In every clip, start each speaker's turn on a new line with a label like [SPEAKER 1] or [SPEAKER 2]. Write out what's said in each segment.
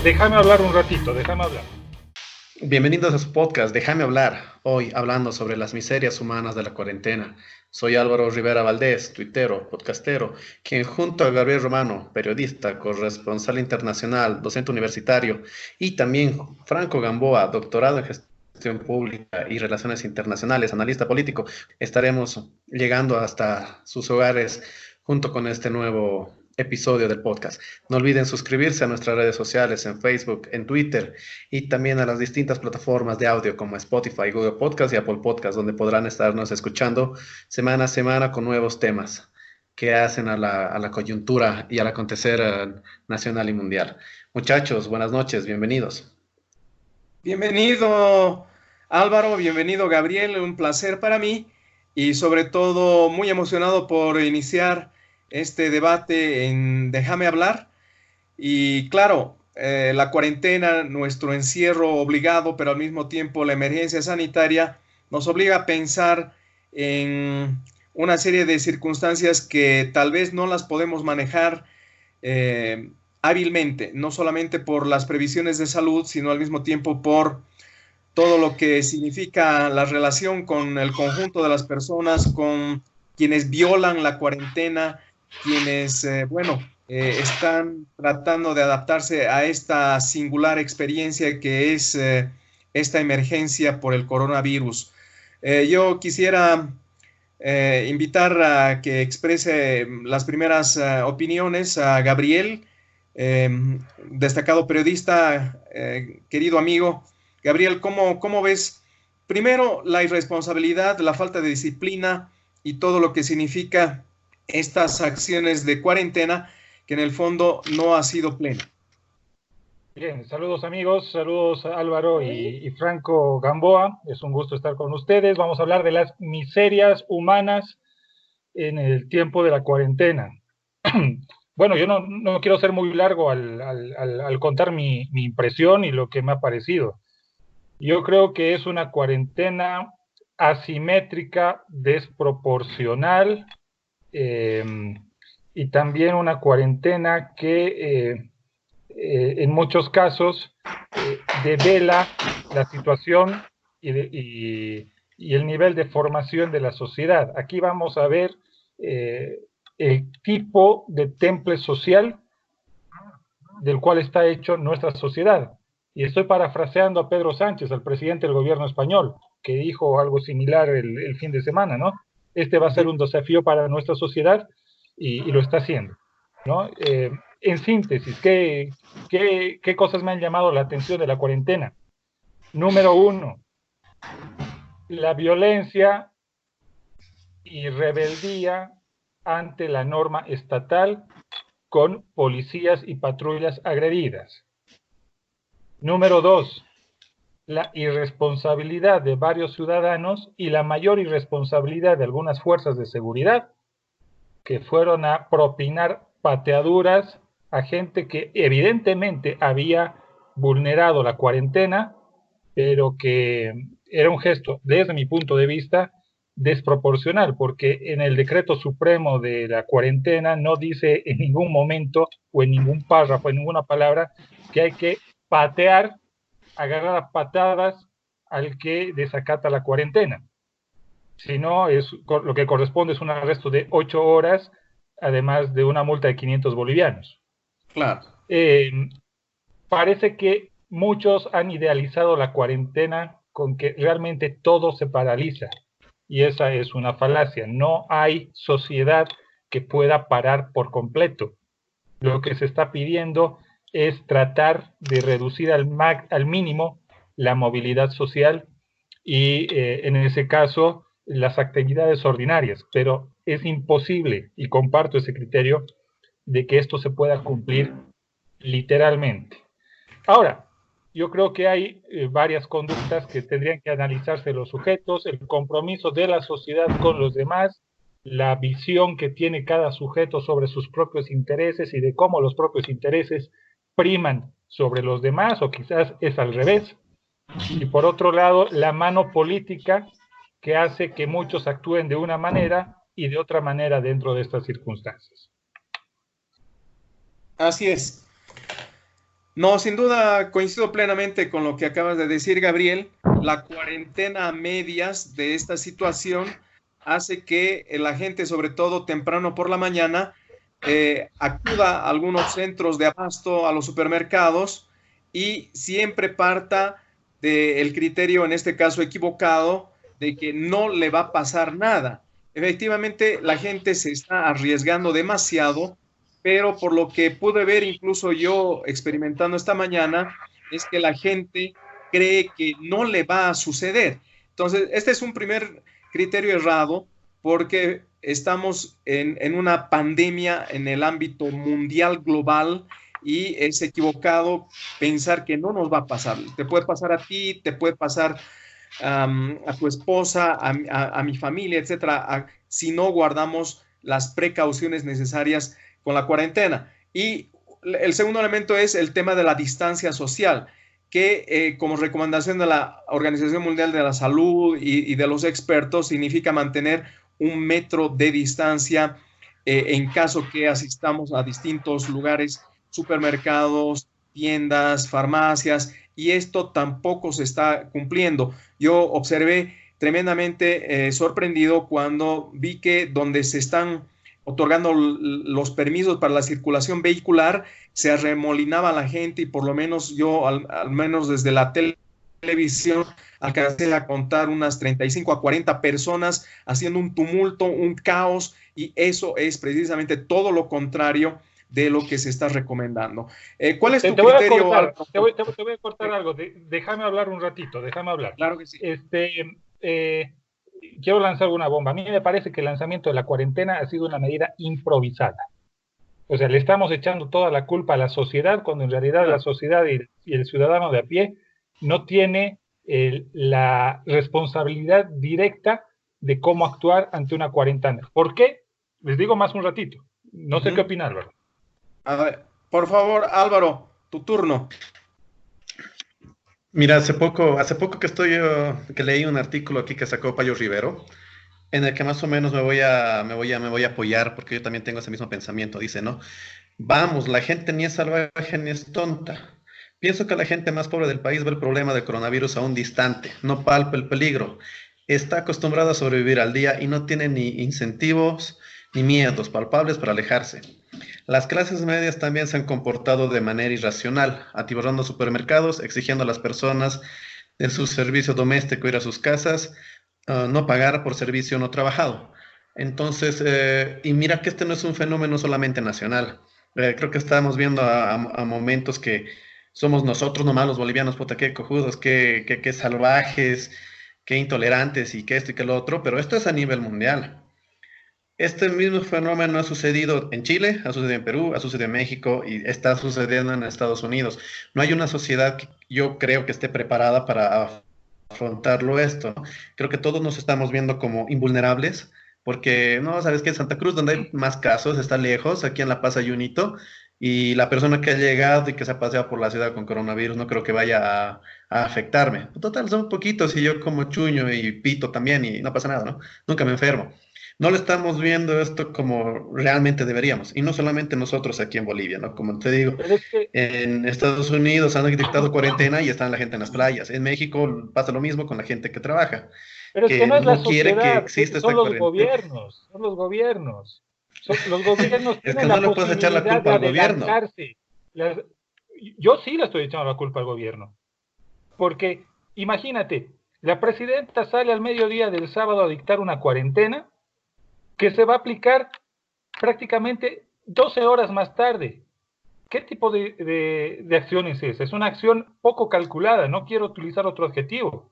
[SPEAKER 1] Déjame hablar un ratito, déjame hablar.
[SPEAKER 2] Bienvenidos a su podcast, Déjame hablar. Hoy hablando sobre las miserias humanas de la cuarentena. Soy Álvaro Rivera Valdés, tuitero, podcastero, quien junto a Gabriel Romano, periodista, corresponsal internacional, docente universitario, y también Franco Gamboa, doctorado en gestión pública y relaciones internacionales, analista político, estaremos llegando hasta sus hogares junto con este nuevo episodio del podcast. No olviden suscribirse a nuestras redes sociales en Facebook, en Twitter y también a las distintas plataformas de audio como Spotify, Google Podcast y Apple Podcast, donde podrán estarnos escuchando semana a semana con nuevos temas que hacen a la coyuntura y al acontecer nacional y mundial. Muchachos, buenas noches, bienvenidos.
[SPEAKER 3] Bienvenido Álvaro, bienvenido Gabriel, un placer para mí y sobre todo muy emocionado por iniciar este debate en Déjame hablar. Y claro, la cuarentena, nuestro encierro obligado, pero al mismo tiempo la emergencia sanitaria nos obliga a pensar en una serie de circunstancias que tal vez no las podemos manejar eh, hábilmente, no solamente por las previsiones de salud, sino al mismo tiempo por todo lo que significa la relación con el conjunto de las personas, con quienes violan la cuarentena, quienes, están tratando de adaptarse a esta singular experiencia que es esta emergencia por el coronavirus. Yo quisiera invitar a que exprese las primeras opiniones a Gabriel, eh, destacado periodista, querido amigo. Gabriel, ¿cómo ves primero la irresponsabilidad, la falta de disciplina y todo lo que significa estas acciones de cuarentena que en el fondo no ha sido plena?
[SPEAKER 1] Bien, saludos amigos, saludos Álvaro y Franco Gamboa. Es un gusto estar con ustedes. Vamos a hablar de las miserias humanas en el tiempo de la cuarentena. Bueno, yo no quiero ser muy largo al contar mi impresión y lo que me ha parecido. Yo creo que es una cuarentena asimétrica, desproporcional, eh, y también una cuarentena que en muchos casos devela la situación y el nivel de formación de la sociedad. Aquí vamos a ver eh, el tipo de temple social del cual está hecho nuestra sociedad. Y estoy parafraseando a Pedro Sánchez, al presidente del gobierno español, que dijo algo similar el fin de semana, ¿no? Este va a ser un desafío para nuestra sociedad y lo está haciendo, ¿no? En síntesis, ¿qué cosas me han llamado la atención de la cuarentena? Número uno, la violencia y rebeldía ante la norma estatal con policías y patrullas agredidas. Número dos, la irresponsabilidad de varios ciudadanos y la mayor irresponsabilidad de algunas fuerzas de seguridad que fueron a propinar pateaduras a gente que evidentemente había vulnerado la cuarentena, pero que era un gesto, desde mi punto de vista, desproporcional, porque en el decreto supremo de la cuarentena no dice en ningún momento o en ningún párrafo, en ninguna palabra, que hay que patear, agarrar a patadas al que desacata la cuarentena. Si no, lo que corresponde es un arresto de 8 horas, además de una multa de 500 bolivianos.
[SPEAKER 3] Claro.
[SPEAKER 1] Eh, Parece que muchos han idealizado la cuarentena con que realmente todo se paraliza. Y esa es una falacia. No hay sociedad que pueda parar por completo. Lo que se está pidiendo es tratar de reducir al mínimo la movilidad social y en ese caso las actividades ordinarias, pero es imposible, y comparto ese criterio, de que esto se pueda cumplir literalmente. Ahora, yo creo que hay varias conductas que tendrían que analizarse los sujetos, el compromiso de la sociedad con los demás, la visión que tiene cada sujeto sobre sus propios intereses y de cómo los propios intereses priman sobre los demás, o quizás es al revés. Y por otro lado, la mano política que hace que muchos actúen de una manera y de otra manera dentro de estas circunstancias.
[SPEAKER 3] Así es. No, sin duda coincido plenamente con lo que acabas de decir, Gabriel. La cuarentena a medias de esta situación hace que la gente, sobre todo temprano por la mañana, acuda a algunos centros de abasto, a los supermercados, y siempre parta del criterio, en este caso equivocado, de que no le va a pasar nada. Efectivamente, la gente se está arriesgando demasiado, pero por lo que pude ver incluso yo experimentando esta mañana, es que la gente cree que no le va a suceder. Entonces, este es un primer criterio errado porque estamos en una pandemia en el ámbito mundial global y es equivocado pensar que no nos va a pasar. Te puede pasar a ti, te puede pasar a tu esposa, a mi familia, etcétera, si no guardamos las precauciones necesarias con la cuarentena. Y el segundo elemento es el tema de la distancia social, que como recomendación de la Organización Mundial de la Salud y de los expertos significa mantener 1 metro de distancia en caso que asistamos a distintos lugares, supermercados, tiendas, farmacias, y esto tampoco se está cumpliendo. Yo observé tremendamente sorprendido cuando vi que donde se están otorgando los permisos para la circulación vehicular, se arremolinaba la gente y por lo menos yo, al menos desde la televisión, alcancé a contar unas 35 a 40 personas haciendo un tumulto, un caos, y eso es precisamente todo lo contrario de lo que se está recomendando. ¿Cuál es tu criterio?
[SPEAKER 1] Te voy a cortar algo, déjame hablar un ratito, déjame hablar.
[SPEAKER 3] Claro que sí.
[SPEAKER 1] Quiero lanzar una bomba. A mí me parece que el lanzamiento de la cuarentena ha sido una medida improvisada. O sea, le estamos echando toda la culpa a la sociedad, cuando en realidad la sociedad y el ciudadano de a pie no tiene la responsabilidad directa de cómo actuar ante una cuarentena. ¿Por qué? Les digo más un ratito. No sé qué opinar, Álvaro.
[SPEAKER 3] A ver, por favor, Álvaro, tu turno.
[SPEAKER 2] Mira, hace poco que leí un artículo aquí que sacó Payo Rivero, en el que más o menos me voy a apoyar, porque yo también tengo ese mismo pensamiento. Dice, ¿no? Vamos, la gente ni es salvaje ni es tonta. Pienso que la gente más pobre del país ve el problema del coronavirus aún distante, no palpa el peligro. Está acostumbrada a sobrevivir al día y no tiene ni incentivos ni miedos palpables para alejarse. Las clases medias también se han comportado de manera irracional, atiborrando supermercados, exigiendo a las personas de su servicio doméstico ir a sus casas, no pagar por servicio no trabajado. Entonces, y mira que este no es un fenómeno solamente nacional. Creo que estamos viendo a momentos que somos nosotros nomás los bolivianos, puta, qué cojudos, qué salvajes, qué intolerantes y qué esto y qué lo otro, pero esto es a nivel mundial. Este mismo fenómeno ha sucedido en Chile, ha sucedido en Perú, ha sucedido en México y está sucediendo en Estados Unidos. No hay una sociedad que yo creo que esté preparada para afrontarlo esto, ¿no? Creo que todos nos estamos viendo como invulnerables, porque, no, sabes que en Santa Cruz, donde hay más casos, está lejos, aquí en La Paz hay un hito, y la persona que ha llegado y que se ha paseado por la ciudad con coronavirus no creo que vaya a afectarme. Total, son poquitos y yo como chuño y pito también y no pasa nada, ¿no? Nunca me enfermo. No lo estamos viendo esto como realmente deberíamos, y no solamente nosotros aquí en Bolivia, ¿no? Como te digo, en Estados Unidos han dictado cuarentena y están la gente en las playas. En México pasa lo mismo con la gente que trabaja,
[SPEAKER 1] pero es que no es la sociedad,
[SPEAKER 2] quiere que exista esta
[SPEAKER 1] son los gobiernos. Los gobiernos
[SPEAKER 2] Es que
[SPEAKER 1] tienen
[SPEAKER 2] no
[SPEAKER 1] la
[SPEAKER 2] le puedes echar la
[SPEAKER 1] posibilidad
[SPEAKER 2] culpa
[SPEAKER 1] de
[SPEAKER 2] al gobierno.
[SPEAKER 1] adelantarse. Yo sí le estoy echando la culpa al gobierno, porque imagínate, la presidenta sale al mediodía del sábado a dictar una cuarentena que se va a aplicar prácticamente 12 horas más tarde. ¿Qué tipo de acción es esa? Es una acción poco calculada, no quiero utilizar otro adjetivo.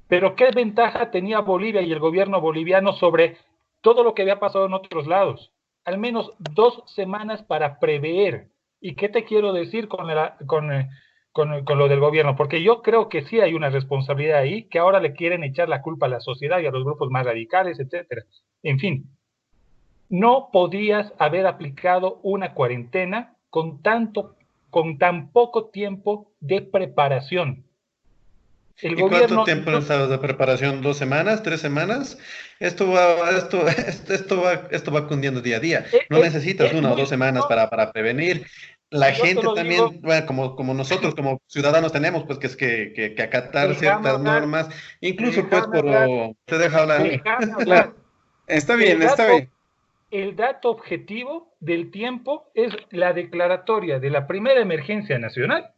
[SPEAKER 1] Pero ¿qué ventaja tenía Bolivia y el gobierno boliviano sobre todo lo que había pasado en otros lados? Al menos 2 semanas para prever. ¿Y qué te quiero decir con lo del gobierno? Porque yo creo que sí hay una responsabilidad ahí, que ahora le quieren echar la culpa a la sociedad y a los grupos más radicales, etcétera. En fin, no podías haber aplicado una cuarentena con tan poco tiempo de preparación.
[SPEAKER 2] ¿Y cuánto tiempo necesitabas de preparación? ¿2 semanas? ¿3 semanas? Esto va cundiendo día a día. No necesitas 1 o 2 semanas para prevenir. la
[SPEAKER 1] Yo te
[SPEAKER 2] gente
[SPEAKER 1] lo digo,
[SPEAKER 2] también, bueno, como nosotros, como ciudadanos tenemos pues que acatar
[SPEAKER 1] déjame
[SPEAKER 2] ciertas
[SPEAKER 1] hablar,
[SPEAKER 2] normas, incluso pues
[SPEAKER 1] déjame hablar,
[SPEAKER 2] te deja hablar.
[SPEAKER 1] déjame hablar.
[SPEAKER 3] Claro, está
[SPEAKER 1] El
[SPEAKER 3] bien, está
[SPEAKER 1] dato,
[SPEAKER 3] bien.
[SPEAKER 1] el dato objetivo del tiempo es la declaratoria de la primera emergencia nacional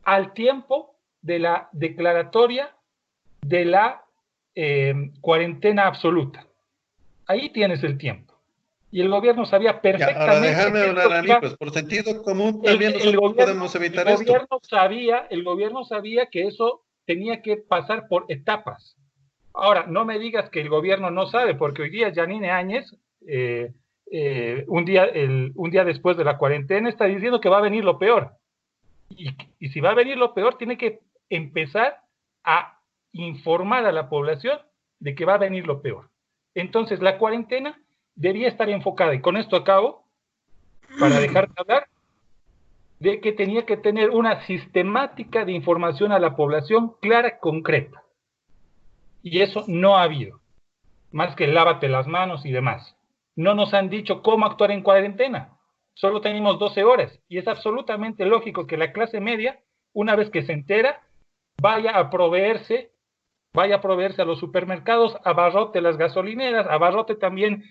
[SPEAKER 1] al tiempo de la declaratoria de la cuarentena absoluta. Ahí tienes el tiempo. Y el gobierno sabía
[SPEAKER 2] Ya, ahora
[SPEAKER 1] perfectamente
[SPEAKER 2] déjame
[SPEAKER 1] que
[SPEAKER 2] hablar
[SPEAKER 1] esto
[SPEAKER 2] a mí,
[SPEAKER 1] iba.
[SPEAKER 2] pues por sentido común
[SPEAKER 1] El,
[SPEAKER 2] también
[SPEAKER 1] el,
[SPEAKER 2] nosotros
[SPEAKER 1] gobierno,
[SPEAKER 2] podemos evitar esto.
[SPEAKER 1] el gobierno sabía que eso tenía que pasar por etapas. Ahora, no me digas que el gobierno no sabe, porque hoy día Yanine Áñez, un día después de la cuarentena, está diciendo que va a venir lo peor. Y si va a venir lo peor, tiene que empezar a informar a la población de que va a venir lo peor. Entonces, la cuarentena debía estar enfocada, y con esto acabo, para dejar de hablar, de que tenía que tener una sistemática de información a la población clara, concreta. Y eso no ha habido, más que lávate las manos y demás. No nos han dicho cómo actuar en cuarentena. Solo tenemos 12 horas y es absolutamente lógico que la clase media, una vez que se entera, vaya a proveerse, a los supermercados, abarrote las gasolineras, abarrote también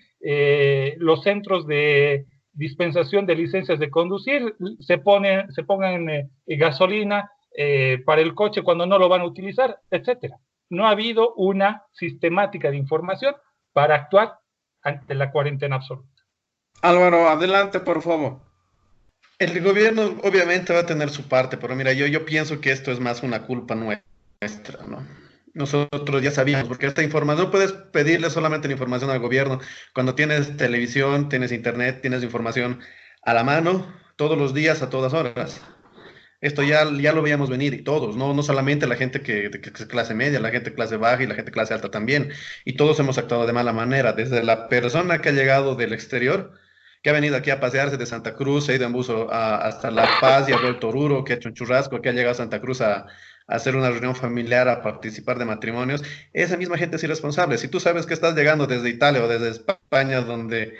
[SPEAKER 1] los centros de dispensación de licencias de conducir, se pongan gasolina para el coche cuando no lo van a utilizar, etcétera. No ha habido una sistemática de información para actuar ante la cuarentena absoluta.
[SPEAKER 3] Álvaro, adelante, por favor.
[SPEAKER 2] El gobierno obviamente va a tener su parte, pero mira, yo pienso que esto es más una culpa nuestra, ¿no? Nosotros ya sabíamos, porque esta información, no puedes pedirle solamente la información al gobierno. Cuando tienes televisión, tienes internet, tienes información a la mano, todos los días, a todas horas. Esto ya lo veíamos venir y todos, no solamente la gente que es clase media, la gente clase baja y la gente clase alta también. Y todos hemos actuado de mala manera, desde la persona que ha llegado del exterior, que ha venido aquí a pasearse de Santa Cruz, se ha ido en buzo hasta La Paz y ha vuelto a Oruro, que ha hecho un churrasco, que ha llegado a Santa Cruz a hacer una reunión familiar, a participar de matrimonios. Esa misma gente es irresponsable. Si tú sabes que estás llegando desde Italia o desde España, donde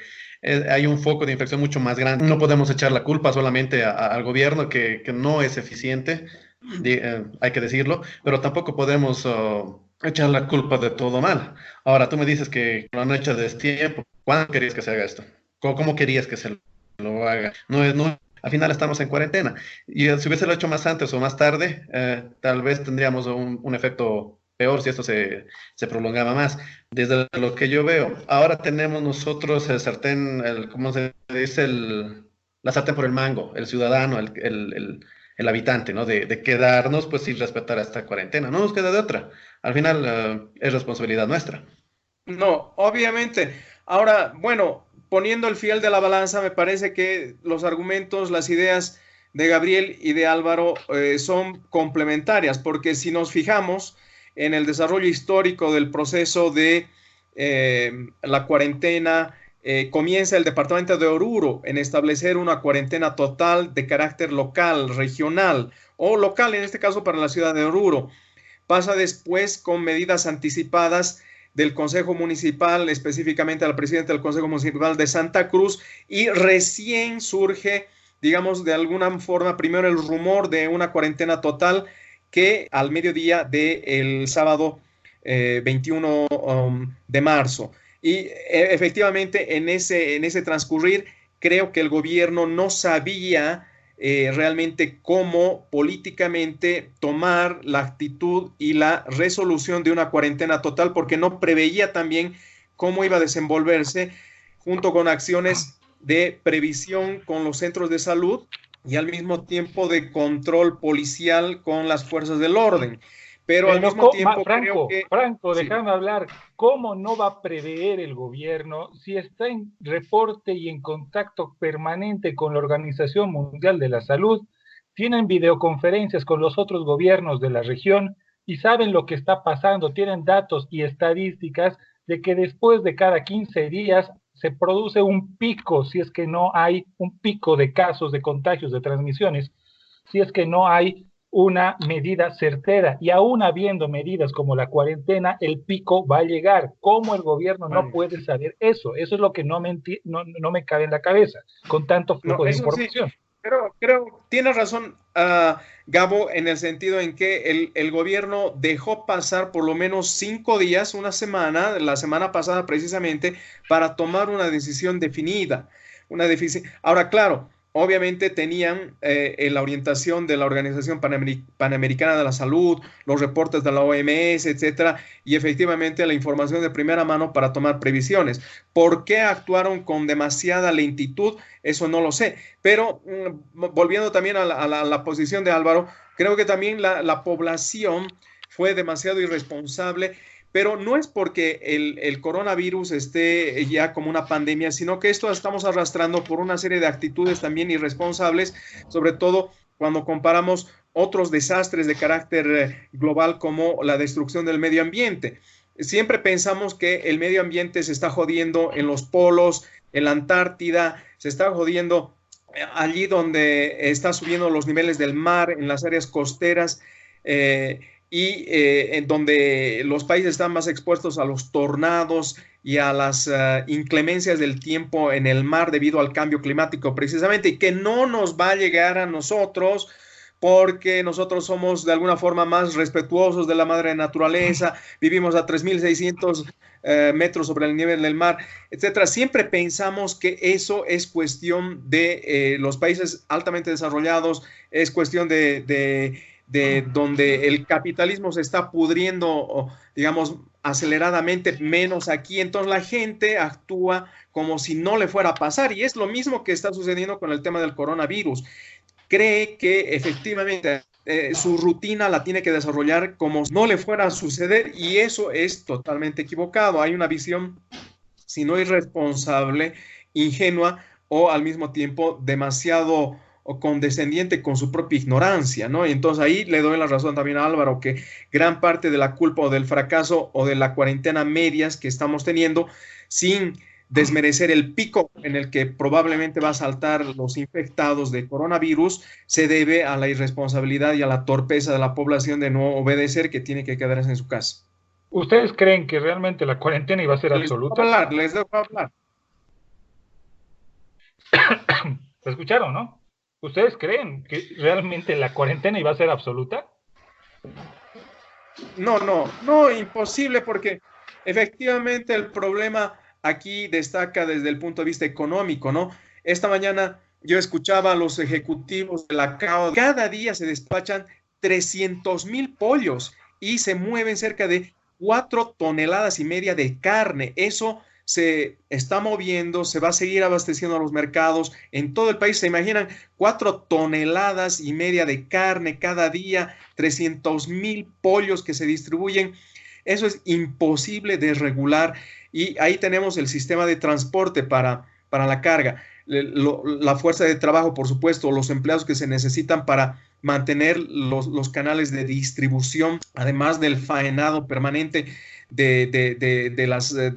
[SPEAKER 2] hay un foco de infección mucho más grande. No podemos echar la culpa solamente al gobierno que no es eficiente, hay que decirlo, pero tampoco podemos echar la culpa de todo mal. Ahora, tú me dices que lo han hecho a destiempo. ¿Cuándo querías que se haga esto? ¿Cómo querías que se lo haga? Al final estamos en cuarentena. Y si hubiese lo hecho más antes o más tarde, tal vez tendríamos un efecto peor si esto se prolongaba más. Desde lo que yo veo, ahora tenemos nosotros el sartén, ¿cómo se dice? La sartén por el mango, el ciudadano, el habitante, ¿no? De quedarnos, pues, sin respetar esta cuarentena. No nos queda de otra. Al final, es responsabilidad nuestra.
[SPEAKER 3] No, obviamente. Ahora, bueno, poniendo el fiel de la balanza, me parece que los argumentos, las ideas de Gabriel y de Álvaro son complementarias, porque si nos fijamos en el desarrollo histórico del proceso de la cuarentena, comienza el departamento de Oruro en establecer una cuarentena total de carácter local, regional o local, en este caso para la ciudad de Oruro. Pasa después con medidas anticipadas del Consejo Municipal, específicamente al presidente del Consejo Municipal de Santa Cruz, y recién surge, digamos, de alguna forma, primero el rumor de una cuarentena total que al mediodía del sábado 21 de marzo. Y efectivamente en ese transcurrir creo que el gobierno no sabía realmente cómo políticamente tomar la actitud y la resolución de una cuarentena total, porque no preveía también cómo iba a desenvolverse junto con acciones de previsión con los centros de salud y al mismo tiempo de control policial con las fuerzas del orden. Pero al
[SPEAKER 1] Pero,
[SPEAKER 3] mismo tiempo creo
[SPEAKER 1] Franco,
[SPEAKER 3] que sí.
[SPEAKER 1] déjame hablar. ¿Cómo no va a prever el gobierno si está en reporte y en contacto permanente con la Organización Mundial de la Salud? Tienen videoconferencias con los otros gobiernos de la región y saben lo que está pasando. Tienen datos y estadísticas de que después de cada 15 días se produce un pico, si es que no hay un pico de casos, de contagios, de transmisiones, si es que no hay una medida certera, y aún habiendo medidas como la cuarentena, el pico va a llegar. ¿Cómo el gobierno no puede saber eso? Eso es lo que no me cabe en la cabeza con tanto
[SPEAKER 3] No,
[SPEAKER 1] flujo de
[SPEAKER 3] eso sí,
[SPEAKER 1] información.
[SPEAKER 3] Pero tienes razón, Gabo, en el sentido en que el gobierno dejó pasar por lo menos 5 días, una semana, la semana pasada precisamente, para tomar una decisión definida. Ahora, claro, obviamente tenían la orientación de la Organización Panamericana de la Salud, los reportes de la OMS, etcétera, y efectivamente la información de primera mano para tomar previsiones. ¿Por qué actuaron con demasiada lentitud? Eso no lo sé. Pero volviendo también a la posición de Álvaro, creo que también la población fue demasiado irresponsable, pero no es porque el coronavirus esté ya como una pandemia, sino que esto estamos arrastrando por una serie de actitudes también irresponsables, sobre todo cuando comparamos otros desastres de carácter global como la destrucción del medio ambiente. Siempre pensamos que el medio ambiente se está jodiendo en los polos, en la Antártida, se está jodiendo allí donde está subiendo los niveles del mar, en las áreas costeras, en donde los países están más expuestos a los tornados y a las inclemencias del tiempo en el mar debido al cambio climático precisamente, y que no nos va a llegar a nosotros porque nosotros somos de alguna forma más respetuosos de la madre naturaleza, vivimos a 3.600 metros sobre el nivel del mar, etcétera. Siempre pensamos que eso es cuestión de los países altamente desarrollados, es cuestión de donde el capitalismo se está pudriendo, digamos, aceleradamente, menos aquí. Entonces la gente actúa como si no le fuera a pasar, y es lo mismo que está sucediendo con el tema del coronavirus. Cree que efectivamente su rutina la tiene que desarrollar como si no le fuera a suceder, y eso es totalmente equivocado. Hay una visión, si no irresponsable, ingenua o al mismo tiempo demasiado condescendiente con su propia ignorancia, ¿no? Y entonces ahí le doy la razón también a Álvaro, que gran parte de la culpa o del fracaso o de la cuarentena medias que estamos teniendo, sin desmerecer el pico en el que probablemente va a saltar los infectados de coronavirus, se debe a la irresponsabilidad y a la torpeza de la población de no obedecer, que tiene que quedarse en su casa.
[SPEAKER 1] ¿Ustedes creen que realmente la cuarentena iba a ser absoluta?
[SPEAKER 3] Les dejo hablar.
[SPEAKER 1] ¿Se escucharon, no? ¿Ustedes creen que realmente la cuarentena iba a ser absoluta?
[SPEAKER 3] No, imposible, porque efectivamente el problema aquí destaca desde el punto de vista económico, ¿no? Esta mañana yo escuchaba a los ejecutivos de la CAO, cada día se despachan 300,000 pollos y se mueven cerca de 4,5 toneladas de carne. Eso se está moviendo, se va a seguir abasteciendo a los mercados en todo el país. ¿Se imaginan 4,5 toneladas de carne cada día, 300,000 pollos que se distribuyen? Eso es imposible de regular, y ahí tenemos el sistema de transporte para la carga, la fuerza de trabajo, por supuesto, los empleados que se necesitan para mantener los canales de distribución, además del faenado permanente de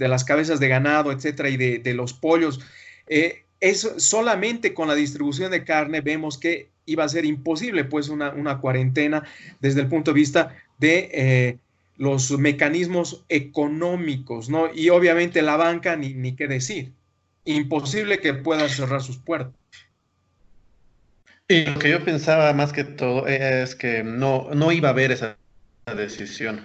[SPEAKER 3] las cabezas de ganado, etcétera, y de los pollos. Eso, solamente con la distribución de carne vemos que iba a ser imposible pues una cuarentena desde el punto de vista de los mecanismos económicos, ¿no? Y obviamente la banca ni qué decir. Imposible que pueda cerrar sus puertas.
[SPEAKER 2] Y lo que yo pensaba más que todo es que no iba a haber esa decisión.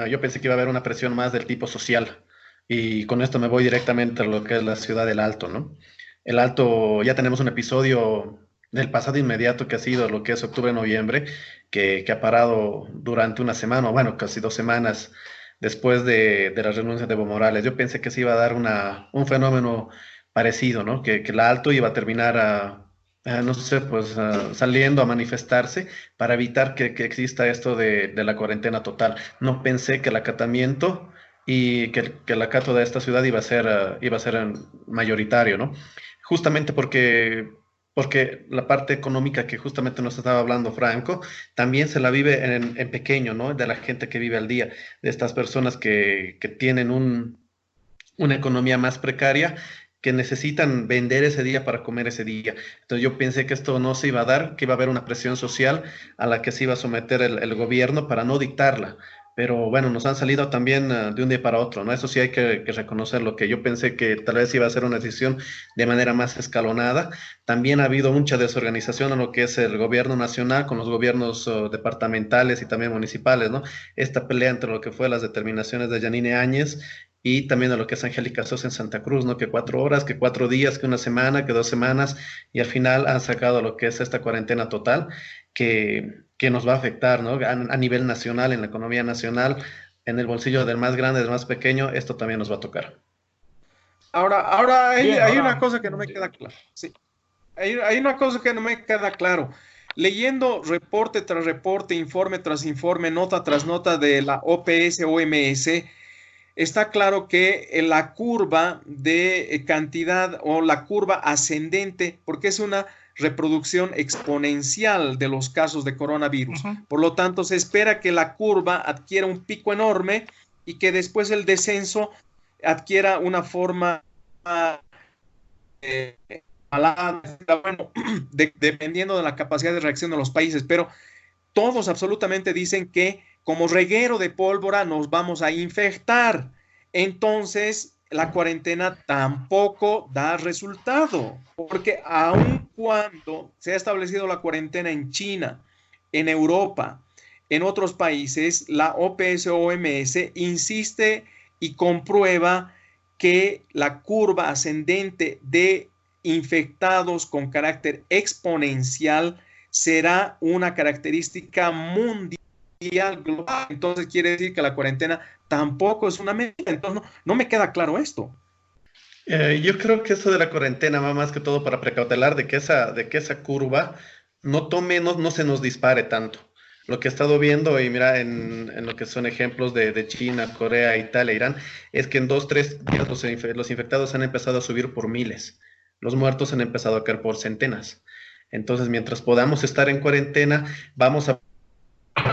[SPEAKER 2] Yo pensé que iba a haber una presión más del tipo social. Y con esto me voy directamente a lo que es la ciudad del Alto, ¿no? El Alto, ya tenemos un episodio del pasado inmediato que ha sido lo que es octubre-noviembre, que ha parado durante una semana, o bueno, casi 2 semanas después de la renuncia de Evo Morales. Yo pensé que se iba a dar un fenómeno parecido, ¿no? Que el Alto iba a terminar no sé, pues saliendo a manifestarse para evitar que exista esto de la cuarentena total. No pensé que el acatamiento y que el acato de esta ciudad iba a ser mayoritario, ¿no? Justamente porque la parte económica que justamente nos estaba hablando Franco, también se la vive en pequeño, ¿no? De la gente que vive al día, de estas personas que tienen una economía más precaria, que necesitan vender ese día para comer ese día. Entonces yo pensé que esto no se iba a dar, que iba a haber una presión social a la que se iba a someter el gobierno para no dictarla. pero bueno, nos han salido también de un día para otro, ¿no? Eso sí hay que reconocerlo, que yo pensé que tal vez iba a ser una decisión de manera más escalonada. También ha habido mucha desorganización en lo que es el gobierno nacional con los gobiernos departamentales y también municipales, ¿no? Esta pelea entre lo que fue las determinaciones de Yanine Áñez y también a lo que es Angélica Sosa en Santa Cruz, ¿no? Que 4 horas, que 4 días, que una semana, que 2 semanas, y al final han sacado lo que es esta cuarentena total, que nos va a afectar, ¿no? A nivel nacional, en la economía nacional, en el bolsillo del más grande, del más pequeño, esto también nos va a tocar.
[SPEAKER 3] Ahora
[SPEAKER 1] Bien,
[SPEAKER 3] hay una
[SPEAKER 1] ahora,
[SPEAKER 3] cosa que no me queda claro. Sí, hay una cosa que no me queda claro. Leyendo reporte tras reporte, informe tras informe, nota tras nota de la OPS-OMS, está claro que la curva de cantidad o la curva ascendente, porque es una reproducción exponencial de los casos de coronavirus. Por lo tanto, se espera que la curva adquiera un pico enorme y que después el descenso adquiera una forma eh, bueno, dependiendo de la capacidad de reacción de los países, pero todos absolutamente dicen que como reguero de pólvora nos vamos a infectar. Entonces, la cuarentena tampoco da resultado, porque aun cuando se ha establecido la cuarentena en China, en Europa, en otros países, la OPS-OMS insiste y comprueba que la curva ascendente de infectados con carácter exponencial será una característica mundial global. Entonces quiere decir que la cuarentena tampoco es una meta. Entonces no me queda claro esto.
[SPEAKER 2] Yo creo que eso de la cuarentena va más que todo para precautelar de que esa curva no se nos dispare tanto. Lo que he estado viendo, y mira, en lo que son ejemplos de China, Corea, Italia, Irán, es que en 2, 3 días los infectados han empezado a subir por miles. Los muertos han empezado a caer por centenas. Entonces, mientras podamos estar en cuarentena, vamos a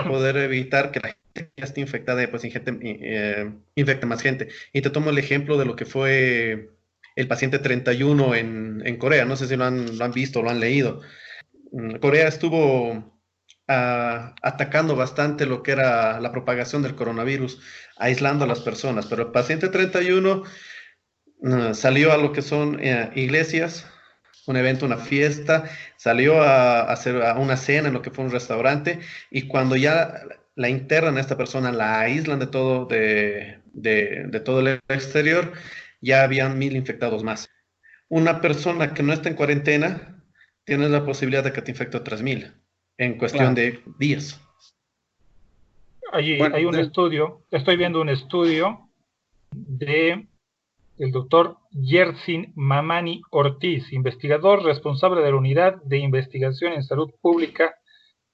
[SPEAKER 2] poder evitar que la gente que esté infectada, pues infecte más gente. Y te tomo el ejemplo de lo que fue el paciente 31 en Corea. No sé si lo han visto, lo han leído. Corea estuvo atacando bastante lo que era la propagación del coronavirus, aislando a las personas, pero el paciente 31 salió a lo que son iglesias, un evento, una fiesta, salió a hacer una cena en lo que fue un restaurante, y cuando ya la internan a esta persona, la aíslan de todo, de todo el exterior, ya habían 1.000 infectados más. Una persona que no está en cuarentena, tiene la posibilidad de que te infecte otras 1.000 en cuestión
[SPEAKER 3] Claro.
[SPEAKER 2] de días.
[SPEAKER 1] hay
[SPEAKER 3] Bueno,
[SPEAKER 1] un estudio, estoy viendo un estudio de el doctor Yersin Mamani Ortiz, investigador responsable de la Unidad de Investigación en Salud Pública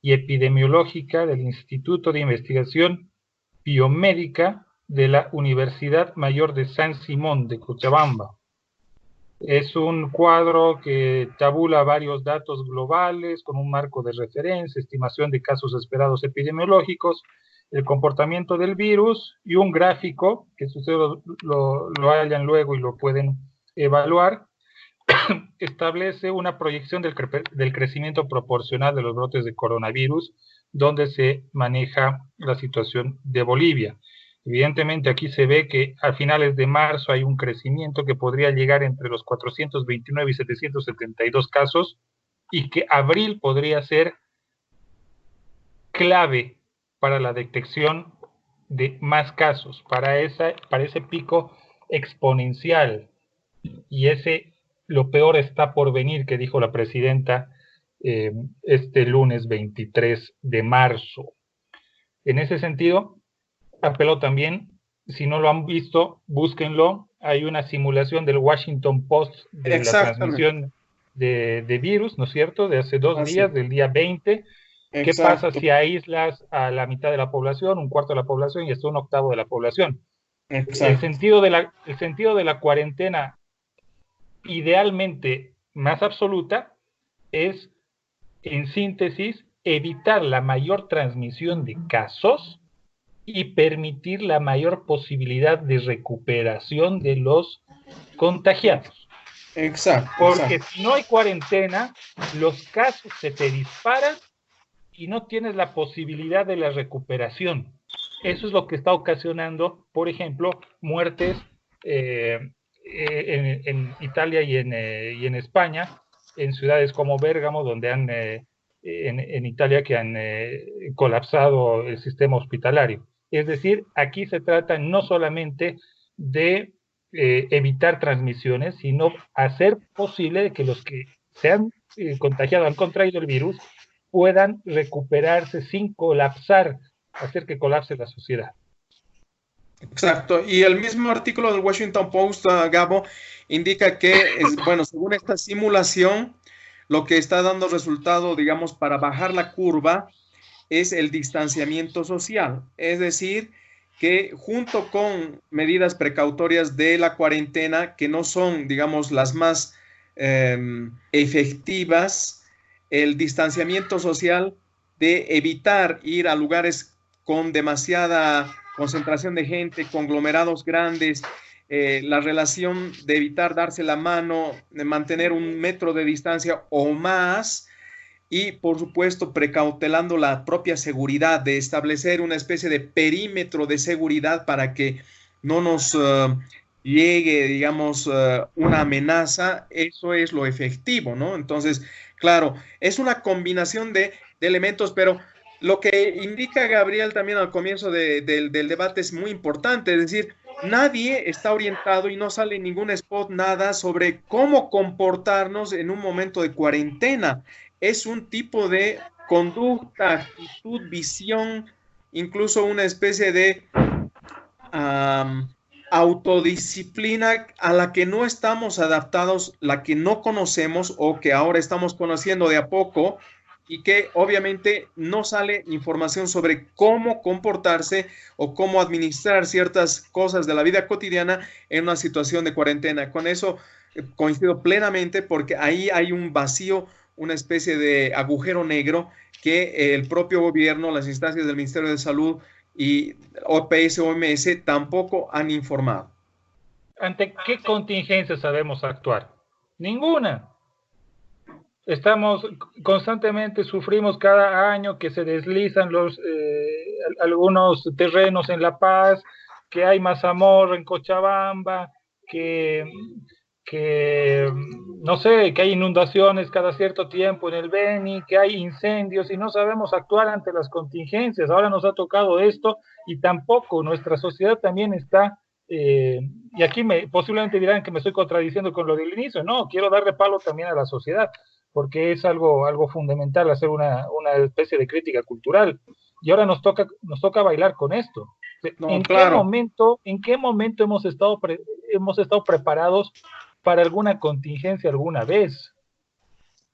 [SPEAKER 1] y Epidemiológica del Instituto de Investigación Biomédica de la Universidad Mayor de San Simón de Cochabamba. Es un cuadro que tabula varios datos globales con un marco de referencia, estimación de casos esperados epidemiológicos, el comportamiento del virus y un gráfico que si ustedes lo hallan luego y lo pueden evaluar, establece una proyección del crecimiento proporcional de los brotes de coronavirus, donde se maneja la situación de Bolivia. Evidentemente aquí se ve que a finales de marzo hay un crecimiento que podría llegar entre los 429 y 772 casos, y que abril podría ser clave para la detección de más casos, para ese pico exponencial. Y lo peor está por venir, que dijo la presidenta este lunes 23 de marzo. En ese sentido, apelo también, si no lo han visto, búsquenlo. Hay una simulación del Washington Post de la
[SPEAKER 3] exactamente.
[SPEAKER 1] transmisión de virus, ¿no es cierto?, de hace 2 días,
[SPEAKER 3] Así.
[SPEAKER 1] del día 20. ¿Qué pasa
[SPEAKER 3] Exacto.
[SPEAKER 1] si aíslas a la mitad de la población, un cuarto de la población y hasta un octavo de la población?
[SPEAKER 3] Exacto.
[SPEAKER 1] El sentido de la cuarentena idealmente más absoluta es, en síntesis, evitar la mayor transmisión de casos y permitir la mayor posibilidad de recuperación de los contagiados.
[SPEAKER 3] Exacto.
[SPEAKER 1] Porque
[SPEAKER 3] Exacto.
[SPEAKER 1] si no hay cuarentena, los casos se te disparan y no tienes la posibilidad de la recuperación. eso es lo que está ocasionando, por ejemplo, muertes en Italia y en España, en ciudades como Bérgamo, donde en Italia que han colapsado el sistema hospitalario. Es decir, aquí se trata no solamente de evitar transmisiones, sino hacer posible que los que se han contagiado, han contraído el virus, puedan recuperarse sin colapsar, hacer que colapse la sociedad.
[SPEAKER 3] Exacto, y el mismo artículo del Washington Post, Gabo, indica que, bueno, según esta simulación, lo que está dando resultado, digamos, para bajar la curva es el distanciamiento social, es decir, que junto con medidas precautorias de la cuarentena, que no son, digamos, las más efectivas, el distanciamiento social de evitar ir a lugares con demasiada concentración de gente, conglomerados grandes, la relación de evitar darse la mano, de mantener 1 metro de distancia o más, y por supuesto precautelando la propia seguridad, de establecer una especie de perímetro de seguridad para que no nos llegue, digamos, una amenaza. Eso es lo efectivo, ¿no? Entonces, claro, es una combinación de elementos, pero lo que indica Gabriel también al comienzo del debate es muy importante, es decir, nadie está orientado y no sale ningún spot, nada sobre cómo comportarnos en un momento de cuarentena. Es un tipo de conducta, actitud, visión, incluso una especie de autodisciplina a la que no estamos adaptados, la que no conocemos o que ahora estamos conociendo de a poco, y que obviamente no sale información sobre cómo comportarse o cómo administrar ciertas cosas de la vida cotidiana en una situación de cuarentena. Con eso coincido plenamente, porque ahí hay un vacío, una especie de agujero negro que el propio gobierno, las instancias del Ministerio de Salud y OPS, OMS tampoco han informado.
[SPEAKER 1] ¿Ante qué contingencia sabemos actuar? Ninguna. Estamos constantemente, sufrimos cada año que se deslizan algunos terrenos en La Paz, que hay mazamorra en Cochabamba, que no sé, que hay inundaciones cada cierto tiempo en el Beni, que hay incendios y no sabemos actuar ante las contingencias. Ahora nos ha tocado esto y tampoco nuestra sociedad también está, y aquí posiblemente dirán que me estoy contradiciendo con lo del inicio. No, quiero darle palo también a la sociedad, porque es algo fundamental hacer una especie de crítica cultural. Y ahora nos toca bailar con esto.
[SPEAKER 3] No,
[SPEAKER 1] ¿En
[SPEAKER 3] claro.
[SPEAKER 1] qué momento hemos estado preparados para alguna contingencia alguna vez?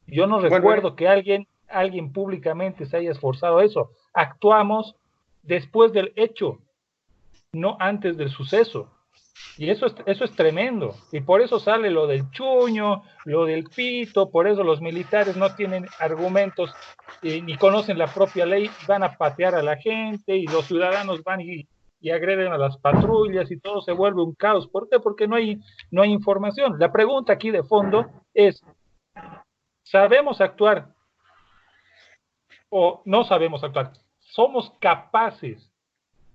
[SPEAKER 1] Yo no recuerdo que alguien públicamente se haya esforzado a eso. Actuamos después del hecho, no antes del suceso. Y eso es tremendo. Y por eso sale lo del chuño, lo del pito, por eso los militares no tienen argumentos ni conocen la propia ley, van a patear a la gente y los ciudadanos van y agreden a las patrullas y todo se vuelve un caos. ¿Por qué? Porque no hay información. La pregunta aquí de fondo es, ¿sabemos actuar o no sabemos actuar? ¿Somos capaces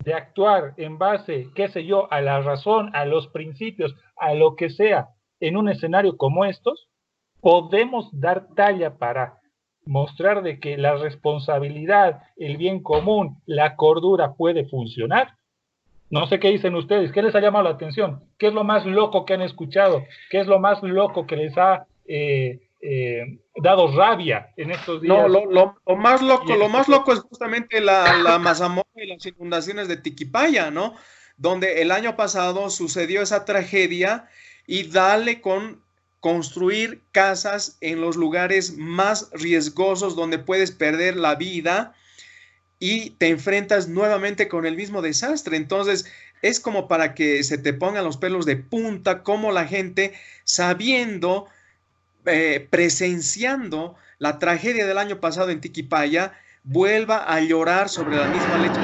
[SPEAKER 1] de actuar en base, qué sé yo, a la razón, a los principios, a lo que sea, en un escenario como estos? ¿Podemos dar talla para mostrar de que la responsabilidad, el bien común, la cordura puede funcionar? No sé qué dicen ustedes, ¿qué les ha llamado la atención? ¿Qué es lo más loco que han escuchado? ¿Qué es lo más loco que les ha dado rabia en estos días?
[SPEAKER 3] No, lo más loco es justamente la mazamorra y las inundaciones de Tiquipaya, ¿no? Donde el año pasado sucedió esa tragedia y dale con construir casas en los lugares más riesgosos donde puedes perder la vida y te enfrentas nuevamente con el mismo desastre. Entonces, es como para que se te pongan los pelos de punta, como la gente, sabiendo, presenciando la tragedia del año pasado en Tiquipaya, vuelva a llorar sobre la misma leche.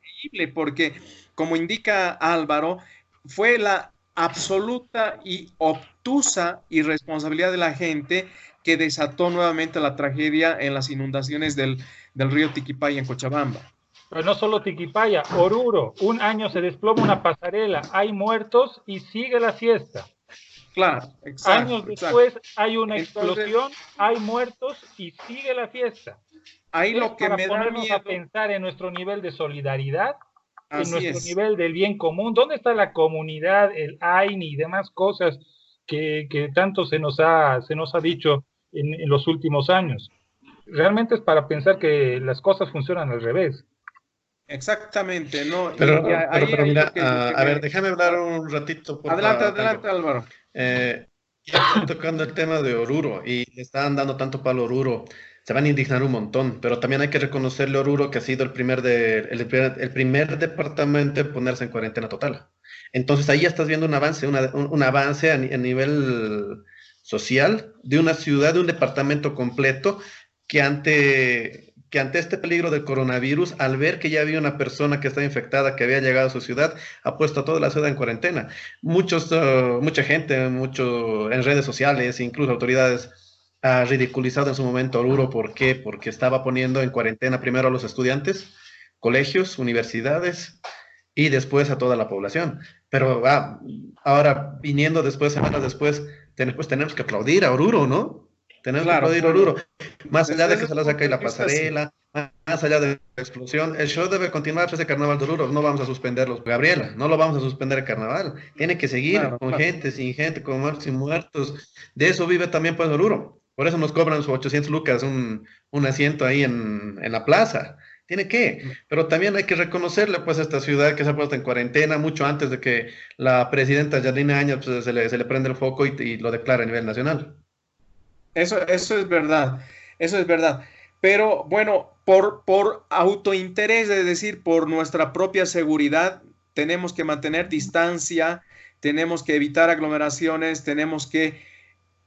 [SPEAKER 3] Increíble, porque, como indica Álvaro, fue la absoluta y obtusa irresponsabilidad de la gente que desató nuevamente la tragedia en las inundaciones del río Tiquipaya en Cochabamba.
[SPEAKER 1] Pero no solo Tiquipaya, Oruro, un año se desploma una pasarela, hay muertos y sigue la fiesta.
[SPEAKER 3] Claro, exacto.
[SPEAKER 1] Años después hay una
[SPEAKER 3] Entonces,
[SPEAKER 1] explosión, hay muertos y sigue la fiesta.
[SPEAKER 3] ahí
[SPEAKER 1] Es
[SPEAKER 3] lo que
[SPEAKER 1] para
[SPEAKER 3] me da
[SPEAKER 1] ponernos a
[SPEAKER 3] miedo,
[SPEAKER 1] pensar en nuestro nivel de solidaridad, en
[SPEAKER 3] así
[SPEAKER 1] nuestro
[SPEAKER 3] es.
[SPEAKER 1] nivel del bien común. ¿Dónde está la comunidad, el AINI y demás cosas que tanto se nos ha dicho en los últimos años? Realmente es para pensar que las cosas funcionan al revés.
[SPEAKER 3] Exactamente, ¿no?
[SPEAKER 2] Pero
[SPEAKER 3] Ahí
[SPEAKER 2] mira,
[SPEAKER 3] lo que
[SPEAKER 2] a ver,
[SPEAKER 3] me...
[SPEAKER 2] déjame hablar un ratito,
[SPEAKER 3] Adelante,
[SPEAKER 2] porfa,
[SPEAKER 3] adelante,
[SPEAKER 2] Franco.
[SPEAKER 3] Álvaro.
[SPEAKER 2] Ya están tocando el tema de Oruro y le están dando tanto palo a Oruro. Se van a indignar un montón, pero también hay que reconocerle a Oruro que ha sido el primer departamento en ponerse en cuarentena total. Entonces ahí ya estás viendo un avance, un avance a nivel social de una ciudad, de un departamento completo que ante este peligro del coronavirus, al ver que ya había una persona que estaba infectada, que había llegado a su ciudad, ha puesto a toda la ciudad en cuarentena. Mucha gente, en redes sociales, incluso autoridades, ha ridiculizado en su momento a Oruro. ¿Por qué? Porque estaba poniendo en cuarentena primero a los estudiantes, colegios, universidades y después a toda la población. Pero ahora, viniendo después, semanas después, pues tenemos que aplaudir a Oruro, ¿no? Tenemos que
[SPEAKER 3] Claro,
[SPEAKER 2] aplaudir a
[SPEAKER 3] bueno,
[SPEAKER 2] Oruro. Más allá de
[SPEAKER 3] desde
[SPEAKER 2] que se
[SPEAKER 3] ese
[SPEAKER 2] la saca
[SPEAKER 3] punto
[SPEAKER 2] ahí
[SPEAKER 3] de
[SPEAKER 2] la
[SPEAKER 3] vista, sí.
[SPEAKER 2] pasarela, más allá de la explosión, el show debe continuar ese carnaval de Oruro. No vamos a suspenderlo, Gabriela, no lo vamos a suspender el carnaval. Tiene que seguir
[SPEAKER 3] Claro,
[SPEAKER 2] con
[SPEAKER 3] claro.
[SPEAKER 2] gente, sin gente, con muertos, sin muertos. De eso vive también pues Oruro. Por eso nos cobran sus 800 lucas un asiento ahí en la plaza. Tiene que, pero también hay que reconocerle pues a esta ciudad que se ha puesto en cuarentena mucho antes de que la presidenta Yadina Áñez pues, se le prende el foco y lo declara a nivel nacional.
[SPEAKER 3] Eso es verdad, eso es verdad. Pero bueno, por autointerés, es decir, por nuestra propia seguridad, tenemos que mantener distancia, tenemos que evitar aglomeraciones, tenemos que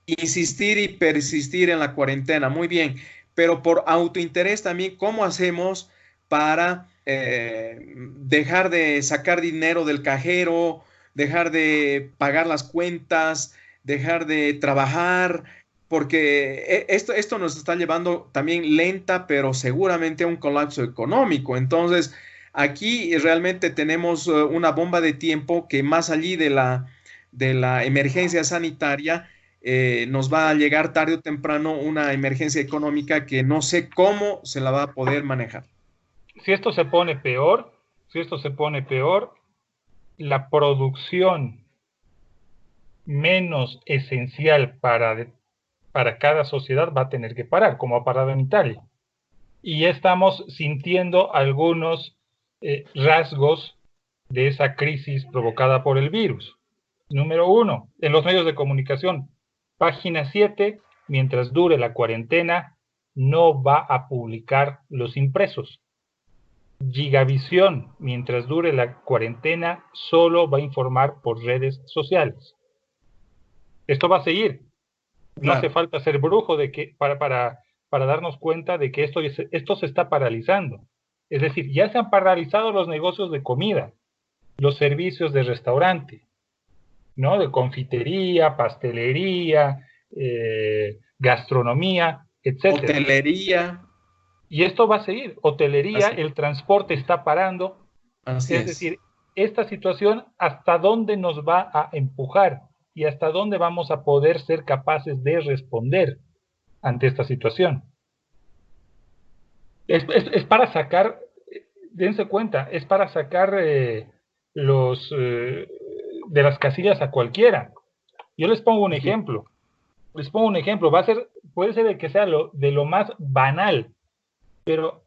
[SPEAKER 3] insistir y persistir en la cuarentena. Muy bien, pero por autointerés también, ¿cómo hacemos para dejar de sacar dinero del cajero, dejar de pagar las cuentas, dejar de trabajar? Porque esto nos está llevando también lenta, pero seguramente a un colapso económico. Entonces, aquí realmente tenemos una bomba de tiempo que más allí de la emergencia sanitaria, nos va a llegar tarde o temprano una emergencia económica que no sé cómo se la va a poder manejar.
[SPEAKER 1] Si esto se pone peor, la producción menos esencial para cada sociedad va a tener que parar, como ha parado en Italia. Y ya estamos sintiendo algunos rasgos de esa crisis provocada por el virus. Número 1, en los medios de comunicación, página 7, mientras dure la cuarentena, no va a publicar los impresos. Gigavisión, mientras dure la cuarentena, solo va a informar por redes sociales. Esto va a seguir. No hace
[SPEAKER 3] Claro.
[SPEAKER 1] falta ser brujo para darnos cuenta de que esto se está paralizando. Es decir, ya se han paralizado los negocios de comida, los servicios de restaurante, ¿no? De confitería, pastelería, gastronomía, etcétera.
[SPEAKER 3] Hotelería.
[SPEAKER 1] Y esto va a seguir. Hotelería,
[SPEAKER 3] Así,
[SPEAKER 1] el transporte está parando.
[SPEAKER 3] así
[SPEAKER 1] Es
[SPEAKER 3] es.
[SPEAKER 1] decir, esta situación, ¿hasta dónde nos va a empujar? Y hasta dónde vamos a poder ser capaces de responder ante esta situación. Es para sacar, dense cuenta, es para sacar de las casillas a cualquiera. Yo les pongo un
[SPEAKER 3] Así.
[SPEAKER 1] ejemplo. Puede ser que sea de lo más banal, pero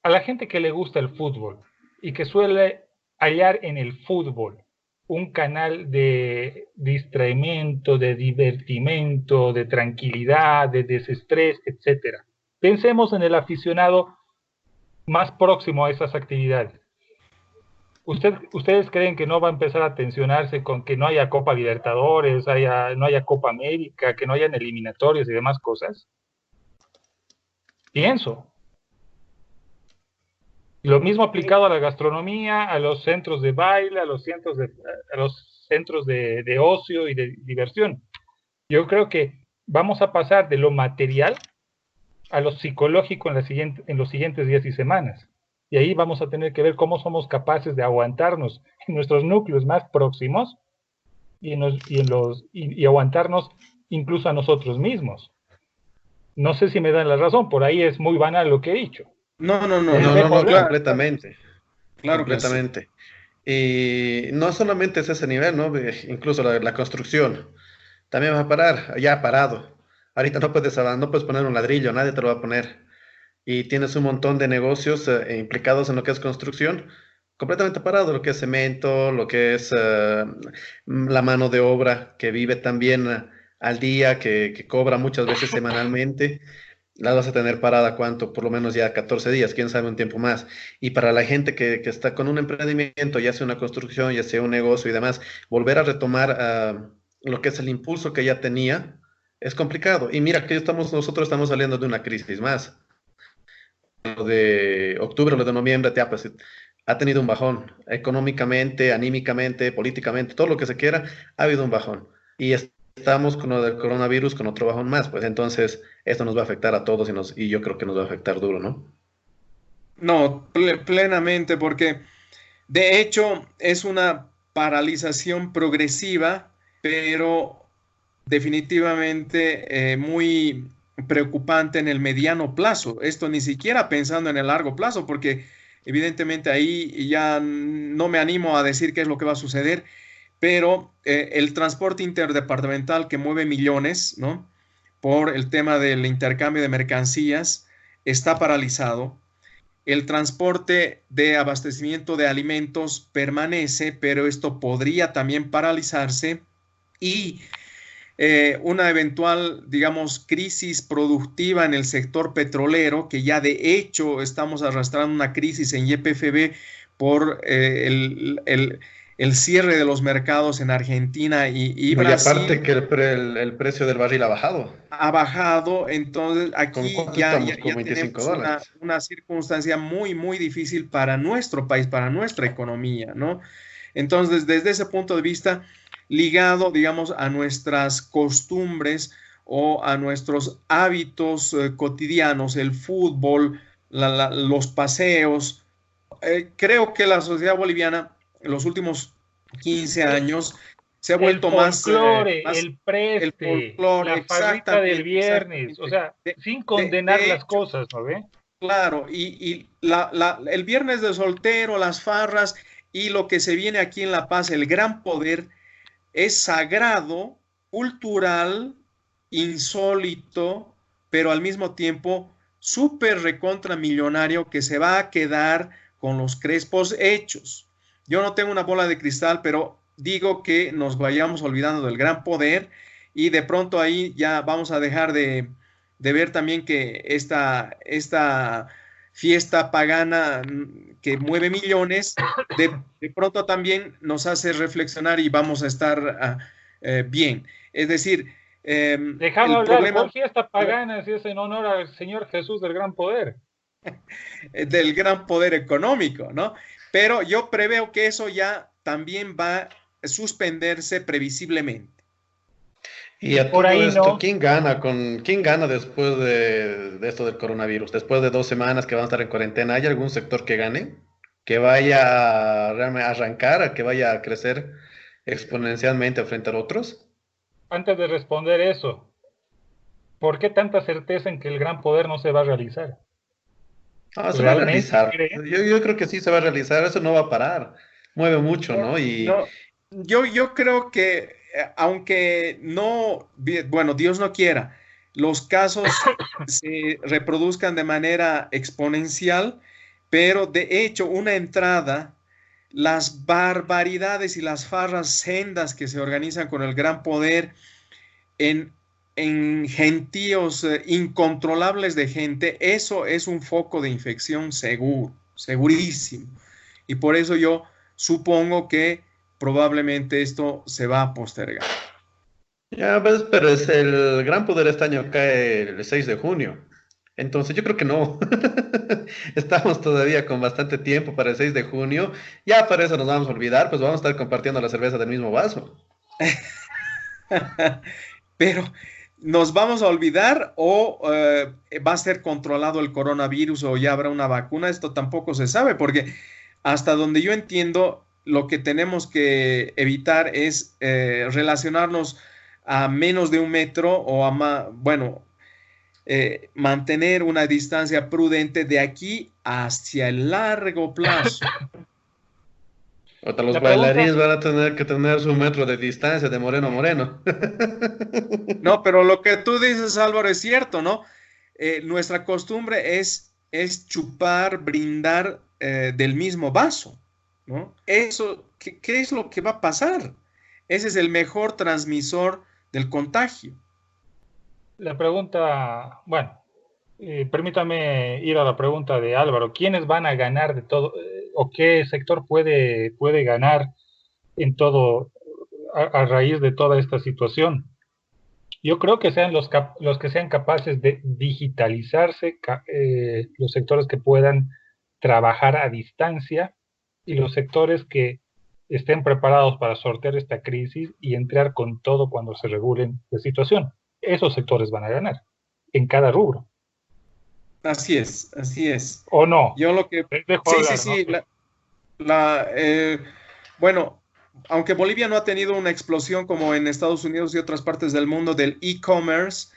[SPEAKER 1] a la gente que le gusta el fútbol y que suele hallar en el fútbol un canal de distraimiento, de divertimento, de tranquilidad, de desestrés, etcétera. Pensemos en el aficionado más próximo a esas actividades. ¿Ustedes creen que no va a empezar a tensionarse con que no haya Copa Libertadores, no haya Copa América, que no hayan eliminatorios y demás cosas? Pienso. Lo mismo aplicado a la gastronomía, a los centros de baile, a los centros de ocio y de diversión. Yo creo que vamos a pasar de lo material a lo psicológico en los siguientes días y semanas. Y ahí vamos a tener que ver cómo somos capaces de aguantarnos en nuestros núcleos más próximos y aguantarnos incluso a nosotros mismos. No sé si me dan la razón, por ahí es muy banal lo que he dicho.
[SPEAKER 3] No, no, no,
[SPEAKER 1] Les
[SPEAKER 3] no,
[SPEAKER 1] dejo
[SPEAKER 3] no,
[SPEAKER 1] hablar.
[SPEAKER 2] Completamente,
[SPEAKER 3] claro que sí.
[SPEAKER 2] completamente. Y no solamente es ese nivel, ¿no? Incluso la construcción. También va a parar, ya ha parado. Ahorita no puedes poner un ladrillo, nadie te lo va a poner. Y tienes un montón de negocios implicados en lo que es construcción, completamente parado, lo que es cemento, lo que es la mano de obra que vive también al día, que cobra muchas veces semanalmente. La vas a tener parada, ¿cuánto? Por lo menos ya 14 días, quién sabe un tiempo más. Y para la gente que está con un emprendimiento, ya sea una construcción, ya sea un negocio y demás, volver a retomar lo que es el impulso que ya tenía, es complicado. Y mira que nosotros estamos saliendo de una crisis más. Lo de octubre, lo de noviembre, pues, ha tenido un bajón económicamente, anímicamente, políticamente, todo lo que se quiera, ha habido un bajón. Y estamos con lo del coronavirus con otro bajón más, pues entonces esto nos va a afectar a todos y yo creo que nos va a afectar duro, ¿no?
[SPEAKER 3] No, plenamente, porque de hecho es una paralización progresiva, pero definitivamente muy preocupante en el mediano plazo. Esto ni siquiera pensando en el largo plazo, porque evidentemente ahí ya no me animo a decir qué es lo que va a suceder, pero el transporte interdepartamental que mueve millones, ¿no? Por el tema del intercambio de mercancías, está paralizado. El transporte de abastecimiento de alimentos permanece, pero esto podría también paralizarse y una eventual, digamos, crisis productiva en el sector petrolero, que ya de hecho estamos arrastrando una crisis en YPFB por el cierre de los mercados en Argentina y
[SPEAKER 2] No, y aparte
[SPEAKER 3] Brasil
[SPEAKER 2] que el precio del barril ha bajado.
[SPEAKER 3] ha bajado, entonces
[SPEAKER 2] ¿Con
[SPEAKER 3] aquí
[SPEAKER 2] cuánto
[SPEAKER 3] ya
[SPEAKER 2] estamos? Con 25
[SPEAKER 3] tenemos
[SPEAKER 2] dólares.
[SPEAKER 3] una circunstancia muy, muy difícil para nuestro país, para nuestra economía, ¿no? Entonces, desde ese punto de vista, ligado, digamos, a nuestras costumbres o a nuestros hábitos cotidianos, el fútbol, los paseos, creo que la sociedad boliviana en los últimos 15 años se ha
[SPEAKER 1] El
[SPEAKER 3] vuelto
[SPEAKER 1] folclore,
[SPEAKER 3] más
[SPEAKER 1] el
[SPEAKER 3] el
[SPEAKER 1] preste,
[SPEAKER 3] folclore,
[SPEAKER 1] la farrita del
[SPEAKER 3] exactamente,
[SPEAKER 1] viernes, o
[SPEAKER 3] exactamente.
[SPEAKER 1] sea, sin condenar
[SPEAKER 3] De
[SPEAKER 1] las
[SPEAKER 3] hecho,
[SPEAKER 1] cosas, ¿no ve?
[SPEAKER 3] claro, y el viernes de soltero, las farras y lo que se viene aquí en La Paz, el gran poder, es sagrado, cultural, insólito, pero al mismo tiempo súper recontra millonario que se va a quedar con los crespos hechos. Yo no tengo una bola de cristal, pero digo que nos vayamos olvidando del gran poder y de pronto ahí ya vamos a dejar de ver también que esta fiesta pagana que mueve millones, de pronto también nos hace reflexionar y vamos a estar bien. Es decir,
[SPEAKER 1] Déjame
[SPEAKER 3] el
[SPEAKER 1] hablar,
[SPEAKER 3] problema
[SPEAKER 1] ¿cuál fiesta pagana si es en honor al Señor Jesús del Gran Poder?
[SPEAKER 3] del gran poder económico, ¿no? Pero yo preveo que eso ya también va a suspenderse previsiblemente.
[SPEAKER 2] Y
[SPEAKER 1] Y
[SPEAKER 2] a
[SPEAKER 1] por
[SPEAKER 2] todo
[SPEAKER 1] ahí
[SPEAKER 2] esto,
[SPEAKER 1] no.
[SPEAKER 2] ¿quién gana después de esto del coronavirus? Después de 2 semanas que van a estar en cuarentena, ¿hay algún sector que gane? ¿Que vaya a realmente arrancar, a que vaya a crecer exponencialmente frente a otros?
[SPEAKER 1] Antes de responder eso, ¿por qué tanta certeza en que el gran poder no se va a realizar?
[SPEAKER 2] Ah, se va a
[SPEAKER 1] ¿Realmente
[SPEAKER 2] realizar.
[SPEAKER 1] creen?
[SPEAKER 2] Yo creo que sí se va a realizar, eso no va a parar. Mueve mucho,
[SPEAKER 3] No,
[SPEAKER 2] ¿no? Y
[SPEAKER 3] no, yo creo que aunque no, bueno, Dios no quiera, los casos se reproduzcan de manera exponencial, pero de hecho una entrada, las barbaridades y las farras sendas que se organizan con el gran poder en, en gentíos incontrolables de gente, eso es un foco de infección seguro, segurísimo. Y por eso yo supongo que probablemente esto se va a postergar.
[SPEAKER 2] ya ves, pero es el gran poder este año cae el 6 de junio. Entonces yo creo que no. Estamos todavía con bastante tiempo para el 6 de junio. Ya para eso nos vamos a olvidar, pues vamos a estar compartiendo la cerveza del mismo vaso.
[SPEAKER 3] Pero ¿nos vamos a olvidar o va a ser controlado el coronavirus o ya habrá una vacuna? Esto tampoco se sabe, porque hasta donde yo entiendo, lo que tenemos que evitar es relacionarnos a menos de 1 metro o a más, bueno, mantener una distancia prudente de aquí hacia el largo plazo.
[SPEAKER 2] Hasta los
[SPEAKER 1] La pregunta,
[SPEAKER 2] bailarines van a tener que tener su metro de distancia de moreno a moreno.
[SPEAKER 3] No, pero lo que tú dices, Álvaro, es cierto, ¿no? Nuestra costumbre es chupar, brindar del mismo vaso, ¿no? Eso, ¿qué es lo que va a pasar? Ese es el mejor transmisor del contagio.
[SPEAKER 1] la pregunta, bueno, permítame ir a la pregunta de Álvaro. ¿Quiénes van a ganar de todo, o qué sector puede ganar en todo, a raíz de toda esta situación? Yo creo que sean los que sean capaces de digitalizarse, los sectores que puedan trabajar a distancia y los sectores que estén preparados para sortear esta crisis y entrar con todo cuando se regulen la situación. Esos sectores van a ganar en cada rubro.
[SPEAKER 3] Así es, así es.
[SPEAKER 1] ¿O no?
[SPEAKER 3] Yo lo que...
[SPEAKER 1] Les dejo
[SPEAKER 3] Sí,
[SPEAKER 1] hablar,
[SPEAKER 3] sí,
[SPEAKER 1] ¿no?
[SPEAKER 3] sí. Bueno, aunque Bolivia no ha tenido una explosión como en Estados Unidos y otras partes del mundo del e-commerce,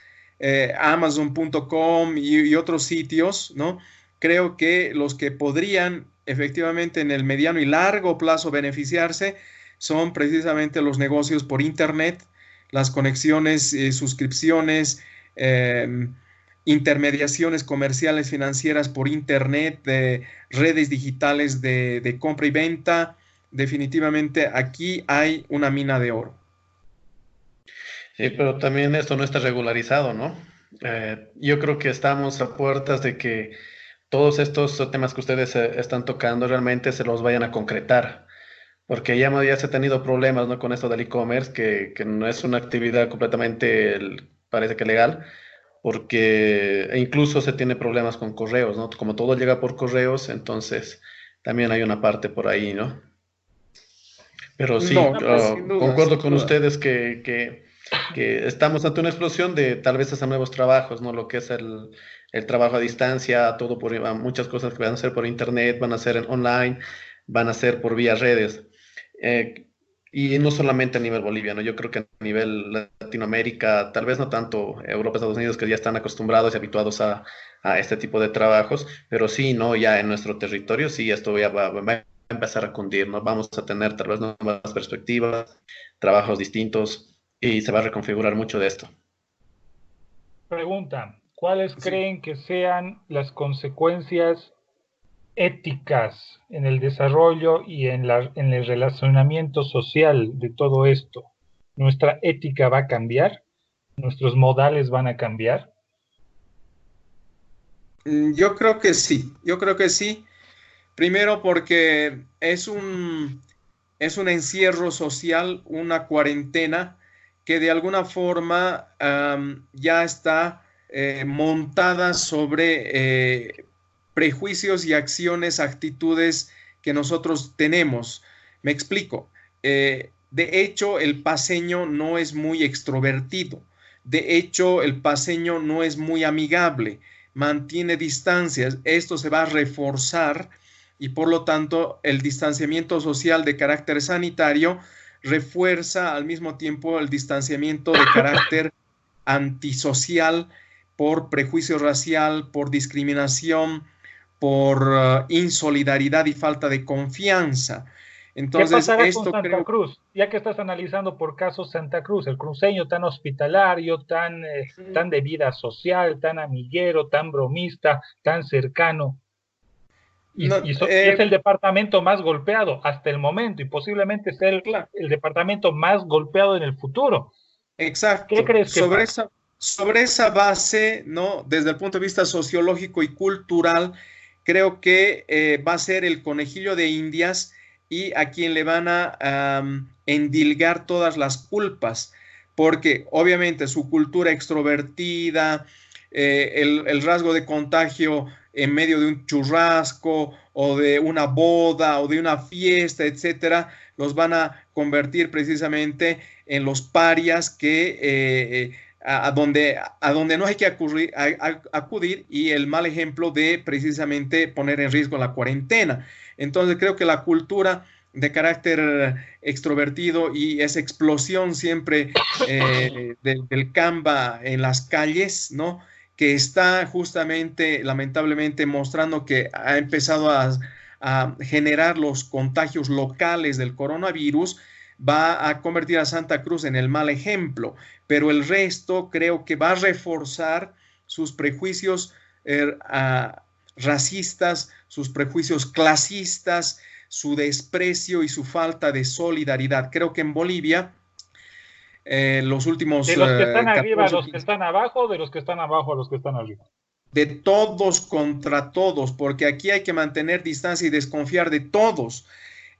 [SPEAKER 3] Amazon.com y otros sitios, ¿no? Creo que los que podrían efectivamente en el mediano y largo plazo beneficiarse son precisamente los negocios por Internet, las conexiones, suscripciones, intermediaciones comerciales financieras por Internet, redes digitales de compra y venta. Definitivamente aquí hay una mina de oro.
[SPEAKER 2] Sí, pero también esto no está regularizado, ¿no? Yo creo que estamos a puertas de que todos estos temas que ustedes están tocando realmente se los vayan a concretar, porque ya se ha tenido problemas, ¿no? Con esto del e-commerce, que no es una actividad completamente, parece que legal, porque incluso se tiene problemas con correos, ¿no? Como todo llega por correos, entonces también hay una parte por ahí, ¿no? Pero sí,
[SPEAKER 3] No, sin duda,
[SPEAKER 2] concuerdo
[SPEAKER 3] sin
[SPEAKER 2] con
[SPEAKER 3] duda.
[SPEAKER 2] ustedes que estamos ante una explosión de tal vez hasta nuevos trabajos, ¿no? Lo que es el trabajo a distancia, todo muchas cosas que van a ser por internet, van a ser online, van a ser por vía redes. Eh, y no solamente a nivel boliviano, yo creo que a nivel Latinoamérica, tal vez no tanto Europa, Estados Unidos, que ya están acostumbrados y habituados a este tipo de trabajos, pero sí, ¿no? Ya en nuestro territorio, sí, esto ya va a empezar a cundir, ¿no? Vamos a tener tal vez nuevas perspectivas, trabajos distintos y se va a reconfigurar mucho de esto.
[SPEAKER 1] Pregunta, ¿cuáles
[SPEAKER 3] Sí.
[SPEAKER 1] creen que sean las consecuencias éticas en el desarrollo y en el relacionamiento social de todo esto? ¿Nuestra ética va a cambiar? ¿Nuestros modales van a cambiar?
[SPEAKER 3] Yo creo que sí, yo creo que sí. Primero porque es un encierro social, una cuarentena que de alguna forma ya está montada sobre prejuicios y acciones, actitudes que nosotros tenemos. Me explico. De hecho, el paceño no es muy extrovertido. De hecho, el paceño no es muy amigable, mantiene distancias. Esto se va a reforzar y por lo tanto el distanciamiento social de carácter sanitario refuerza al mismo tiempo el distanciamiento de carácter antisocial por prejuicio racial, por discriminación, por insolidaridad y falta de confianza.
[SPEAKER 1] ¿Qué
[SPEAKER 3] Entonces,
[SPEAKER 1] pasará con
[SPEAKER 3] esto
[SPEAKER 1] Santa
[SPEAKER 3] creo...
[SPEAKER 1] Cruz? Ya que estás analizando por casos Santa Cruz, el cruceño tan hospitalario, tan de vida social, tan amiguero, tan bromista, tan cercano,
[SPEAKER 3] No,
[SPEAKER 1] y es el departamento más golpeado hasta el momento y posiblemente sea
[SPEAKER 3] claro,
[SPEAKER 1] el departamento más golpeado en el futuro. ¿Qué
[SPEAKER 3] exacto.
[SPEAKER 1] crees que pasa?
[SPEAKER 3] Sobre esa base, ¿no? Desde el punto de vista sociológico y cultural, creo que va a ser el conejillo de Indias y a quien le van a endilgar todas las culpas, porque obviamente su cultura extrovertida, el rasgo de contagio en medio de un churrasco o de una boda o de una fiesta, etcétera, los van a convertir precisamente en los parias que a donde no hay que acudir, y el mal ejemplo de precisamente poner en riesgo la cuarentena. Entonces creo que la cultura de carácter extrovertido y esa explosión siempre del Canva en las calles, ¿no? Que está justamente, lamentablemente, mostrando que ha empezado a generar los contagios locales del coronavirus, va a convertir a Santa Cruz en el mal ejemplo, pero el resto creo que va a reforzar sus prejuicios racistas, sus prejuicios clasistas, su desprecio y su falta de solidaridad. Creo que en Bolivia, los últimos...
[SPEAKER 1] ¿De los que están arriba a los que están abajo, de los que están abajo a los que están arriba?
[SPEAKER 3] De todos contra todos, porque aquí hay que mantener distancia y desconfiar de todos.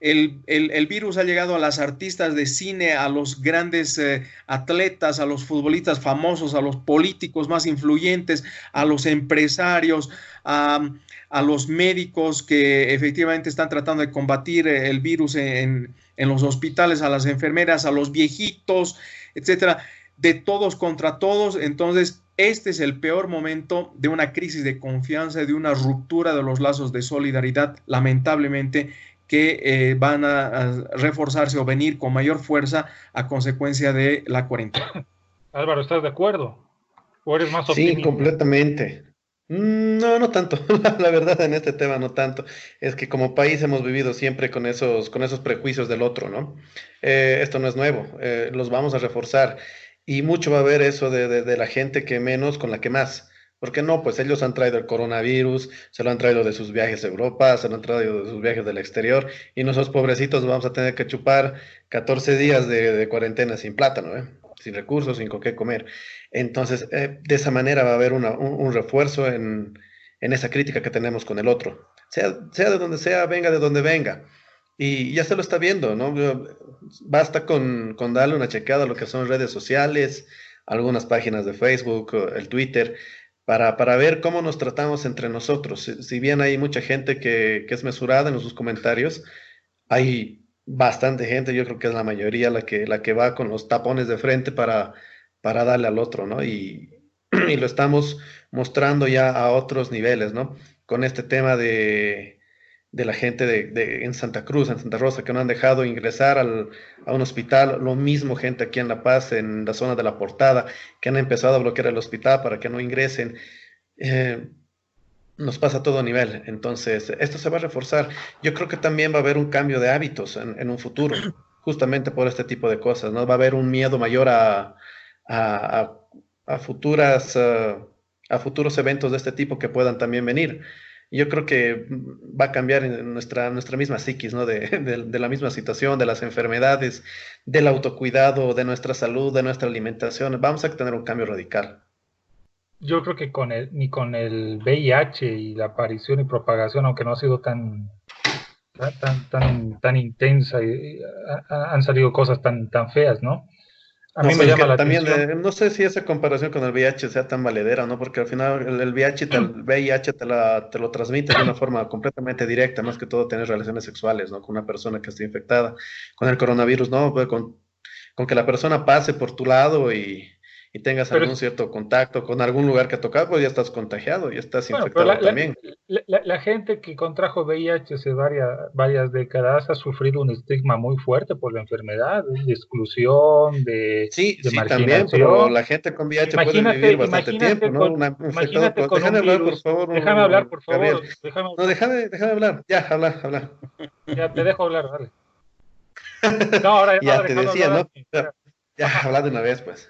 [SPEAKER 3] El virus ha llegado a las artistas de cine, a los grandes atletas, a los futbolistas famosos, a los políticos más influyentes, a los empresarios, a los médicos que efectivamente están tratando de combatir el virus en los hospitales, a las enfermeras, a los viejitos, etcétera, de todos contra todos. Entonces, este es el peor momento de una crisis de confianza, de una ruptura de los lazos de solidaridad, lamentablemente, que van a reforzarse o venir con mayor fuerza a consecuencia de la cuarentena.
[SPEAKER 1] Álvaro, ¿estás de acuerdo? ¿O eres más optimista?
[SPEAKER 2] Sí, completamente. No, no tanto. La verdad, en este tema no tanto. Es que como país hemos vivido siempre con esos prejuicios del otro, ¿no? Esto no es nuevo, los vamos a reforzar. Y mucho va a haber eso de la gente que menos con la que más. ¿Por qué no? Pues ellos han traído el coronavirus, se lo han traído de sus viajes a Europa, se lo han traído de sus viajes del exterior, y nosotros pobrecitos vamos a tener que chupar 14 días de cuarentena sin plátano, ¿eh? Sin recursos, sin con qué comer. Entonces, de esa manera va a haber un refuerzo en esa crítica que tenemos con el otro. Sea de donde sea, venga de donde venga. Y ya se lo está viendo, ¿no? Basta con darle una chequeada a lo que son redes sociales, algunas páginas de Facebook, el Twitter, para ver cómo nos tratamos entre nosotros. Si bien hay mucha gente que es mesurada en sus comentarios, hay bastante gente, yo creo que es la mayoría la que va con los tapones de frente para darle al otro, ¿no? Y lo estamos mostrando ya a otros niveles, ¿no? Con este tema de la gente en Santa Cruz, en Santa Rosa, que no han dejado ingresar a un hospital, lo mismo gente aquí en La Paz, en la zona de La Portada, que han empezado a bloquear el hospital para que no ingresen. Nos pasa a todo nivel, entonces esto se va a reforzar. Yo creo que también va a haber un cambio de hábitos en un futuro, justamente por este tipo de cosas, ¿no? Va a haber un miedo mayor a, a futuros eventos de este tipo que puedan también venir. Yo creo que va a cambiar en nuestra misma psiquis, ¿no? De la misma situación, de las enfermedades, del autocuidado, de nuestra salud, de nuestra alimentación. Vamos a tener un cambio radical.
[SPEAKER 1] Yo creo que ni con el VIH y la aparición y propagación, aunque no ha sido tan intensa, han salido cosas tan feas, ¿no? A mí me llama la atención.
[SPEAKER 2] No sé si esa comparación con el VIH sea tan valedera, ¿no? Porque al final el VIH te lo transmite de una forma completamente directa, más que todo tener relaciones sexuales, ¿no? Con una persona que esté infectada. Con el coronavirus, ¿no? Pues con que la persona pase por tu lado y tengas algún cierto contacto con algún lugar que tocar, pues ya estás contagiado, ya estás infectado también.
[SPEAKER 1] La gente que contrajo VIH hace varias décadas ha sufrido un estigma muy fuerte por la enfermedad, de exclusión, de marginación.
[SPEAKER 2] También, pero la gente con VIH puede vivir bastante tiempo, ¿no?
[SPEAKER 1] Déjame hablar, por favor. Gabriel.
[SPEAKER 2] No, déjame hablar. Ya, habla.
[SPEAKER 1] Ya, te dejo hablar, dale. No, ahora
[SPEAKER 2] ya te decía,
[SPEAKER 1] hablar,
[SPEAKER 2] ¿no? Ya, habla de una vez, pues.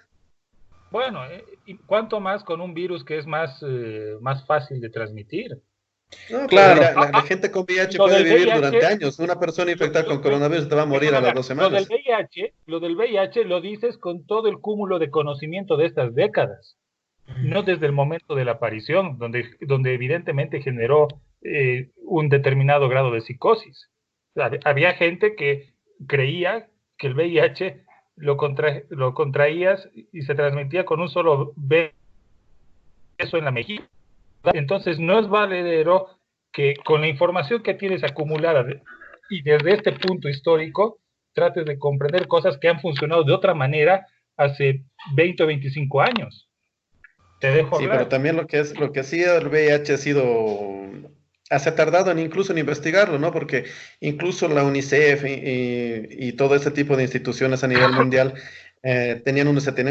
[SPEAKER 1] Bueno, y cuánto más con un virus que es más fácil de transmitir.
[SPEAKER 2] No, claro, la gente con VIH puede vivir durante años. Una persona infectada con coronavirus te va a morir a las 2 semanas.
[SPEAKER 1] Lo del VIH lo dices con todo el cúmulo de conocimiento de estas décadas, no desde el momento de la aparición, donde evidentemente generó un determinado grado de psicosis. O sea, había gente que creía que el VIH lo contraías y se transmitía con un solo beso en la mejilla. Entonces no es valedero que con la información que tienes acumulada y desde este punto histórico trates de comprender cosas que han funcionado de otra manera hace 20 o 25 años. Te dejo
[SPEAKER 2] Sí,
[SPEAKER 1] hablar.
[SPEAKER 2] pero también lo que hacía el VIH ha sido, se ha tardado incluso en investigarlo, ¿no? Porque incluso la UNICEF y todo ese tipo de instituciones a nivel mundial se tenía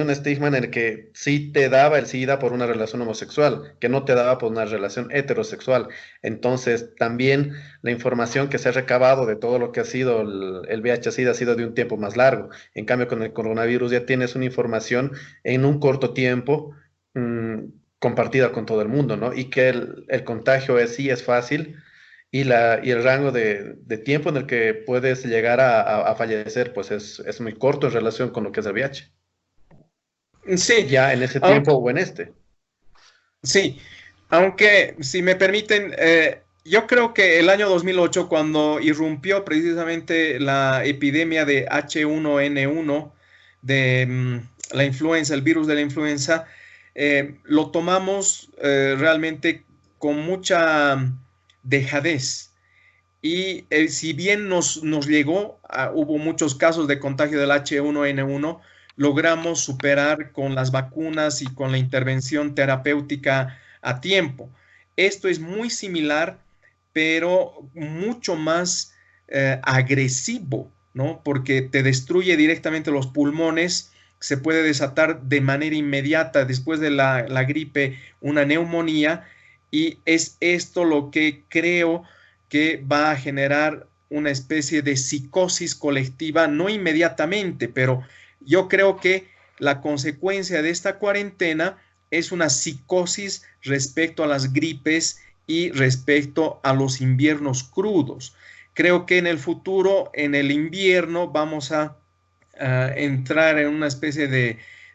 [SPEAKER 2] un estigma en el que sí te daba el SIDA por una relación homosexual, que no te daba por una relación heterosexual. Entonces, también la información que se ha recabado de todo lo que ha sido el VIH-Sida ha sido de un tiempo más largo. En cambio, con el coronavirus ya tienes una información en un corto tiempo compartida con todo el mundo, ¿no? Y que el contagio sí es fácil y el rango de tiempo en el que puedes llegar a fallecer, pues es muy corto en relación con lo que es el VIH.
[SPEAKER 3] Sí,
[SPEAKER 2] Ya en ese
[SPEAKER 3] aunque,
[SPEAKER 2] tiempo o en este.
[SPEAKER 3] sí, aunque si me permiten, yo creo que el año 2008, cuando irrumpió precisamente la epidemia de H1N1, de la influenza, el virus de la influenza, lo tomamos realmente con mucha dejadez. Y si bien nos llegó, hubo muchos casos de contagio del H1N1, logramos superar con las vacunas y con la intervención terapéutica a tiempo. Esto es muy similar, pero mucho más agresivo, ¿no? Porque te destruye directamente los pulmones, se puede desatar de manera inmediata después de la gripe una neumonía, y es esto lo que creo que va a generar una especie de psicosis colectiva, no inmediatamente, pero yo creo que la consecuencia de esta cuarentena es una psicosis respecto a las gripes y respecto a los inviernos crudos. Creo que en el futuro, en el invierno, vamos a entrar en una especie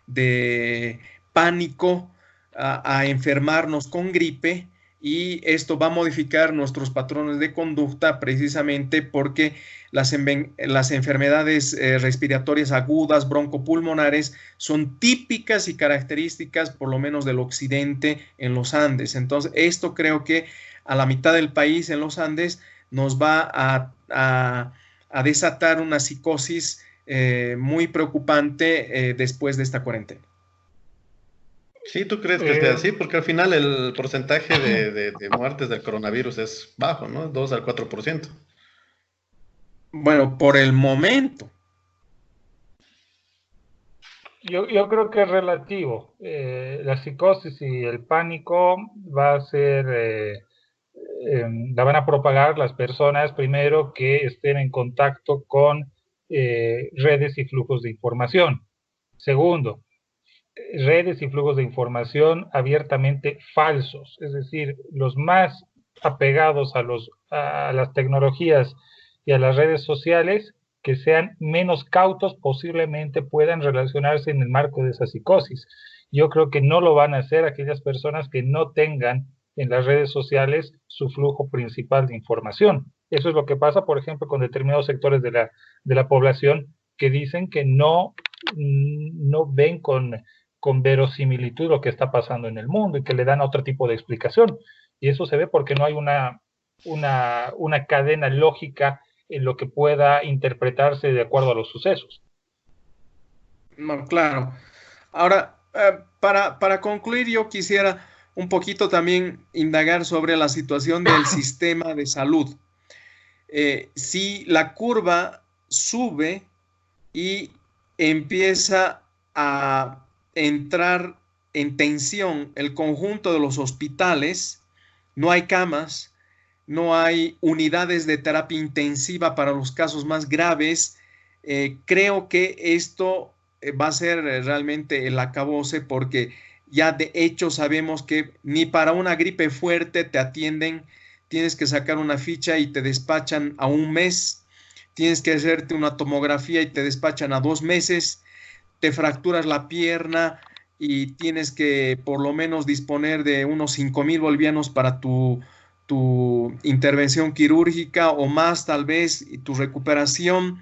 [SPEAKER 3] de pánico, a enfermarnos con gripe, y esto va a modificar nuestros patrones de conducta precisamente porque las enfermedades respiratorias agudas, broncopulmonares, son típicas y características por lo menos del occidente en los Andes. Entonces, esto creo que a la mitad del país en los Andes nos va a desatar una psicosis muy preocupante después de esta cuarentena.
[SPEAKER 2] Sí, ¿tú crees que esté así? Porque al final el porcentaje de muertes del coronavirus es bajo, ¿no? 2 al 4%.
[SPEAKER 3] Bueno, por el momento.
[SPEAKER 1] Yo creo que es relativo. La psicosis y el pánico va a ser, la van a propagar las personas primero que estén en contacto con redes y flujos de información. Segundo, redes y flujos de información abiertamente falsos, es decir, los más apegados a las tecnologías y a las redes sociales, que sean menos cautos, posiblemente puedan relacionarse en el marco de esa psicosis. Yo creo que no lo van a hacer aquellas personas que no tengan en las redes sociales su flujo principal de información. Eso es lo que pasa, por ejemplo, con determinados sectores de la población que dicen que no ven con verosimilitud lo que está pasando en el mundo y que le dan otro tipo de explicación. Y eso se ve porque no hay una cadena lógica en lo que pueda interpretarse de acuerdo a los sucesos.
[SPEAKER 3] No, claro. Ahora, para concluir, yo quisiera un poquito también indagar sobre la situación del sistema de salud. Si la curva sube y empieza a entrar en tensión el conjunto de los hospitales, no hay camas, no hay unidades de terapia intensiva para los casos más graves. Creo que esto va a ser realmente el acabose, porque ya de hecho sabemos que ni para una gripe fuerte te atienden, tienes que sacar una ficha y te despachan a un mes, tienes que hacerte una tomografía y te despachan a 2 meses, te fracturas la pierna y tienes que por lo menos disponer de unos 5,000 bolivianos para tu intervención quirúrgica o más tal vez, y tu recuperación.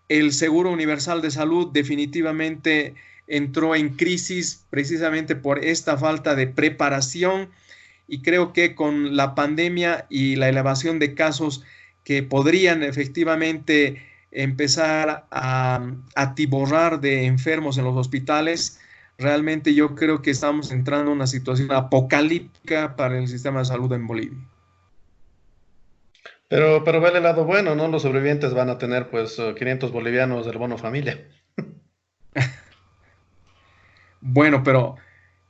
[SPEAKER 3] El Seguro Universal de Salud definitivamente entró en crisis precisamente por esta falta de preparación, y creo que con la pandemia y la elevación de casos que podrían efectivamente empezar a atiborrar de enfermos en los hospitales, realmente yo creo que estamos entrando en una situación apocalíptica para el sistema de salud en Bolivia.
[SPEAKER 2] Pero vele el lado bueno, ¿no? Los sobrevivientes van a tener pues 500 bolivianos del bono familia.
[SPEAKER 3] Bueno, pero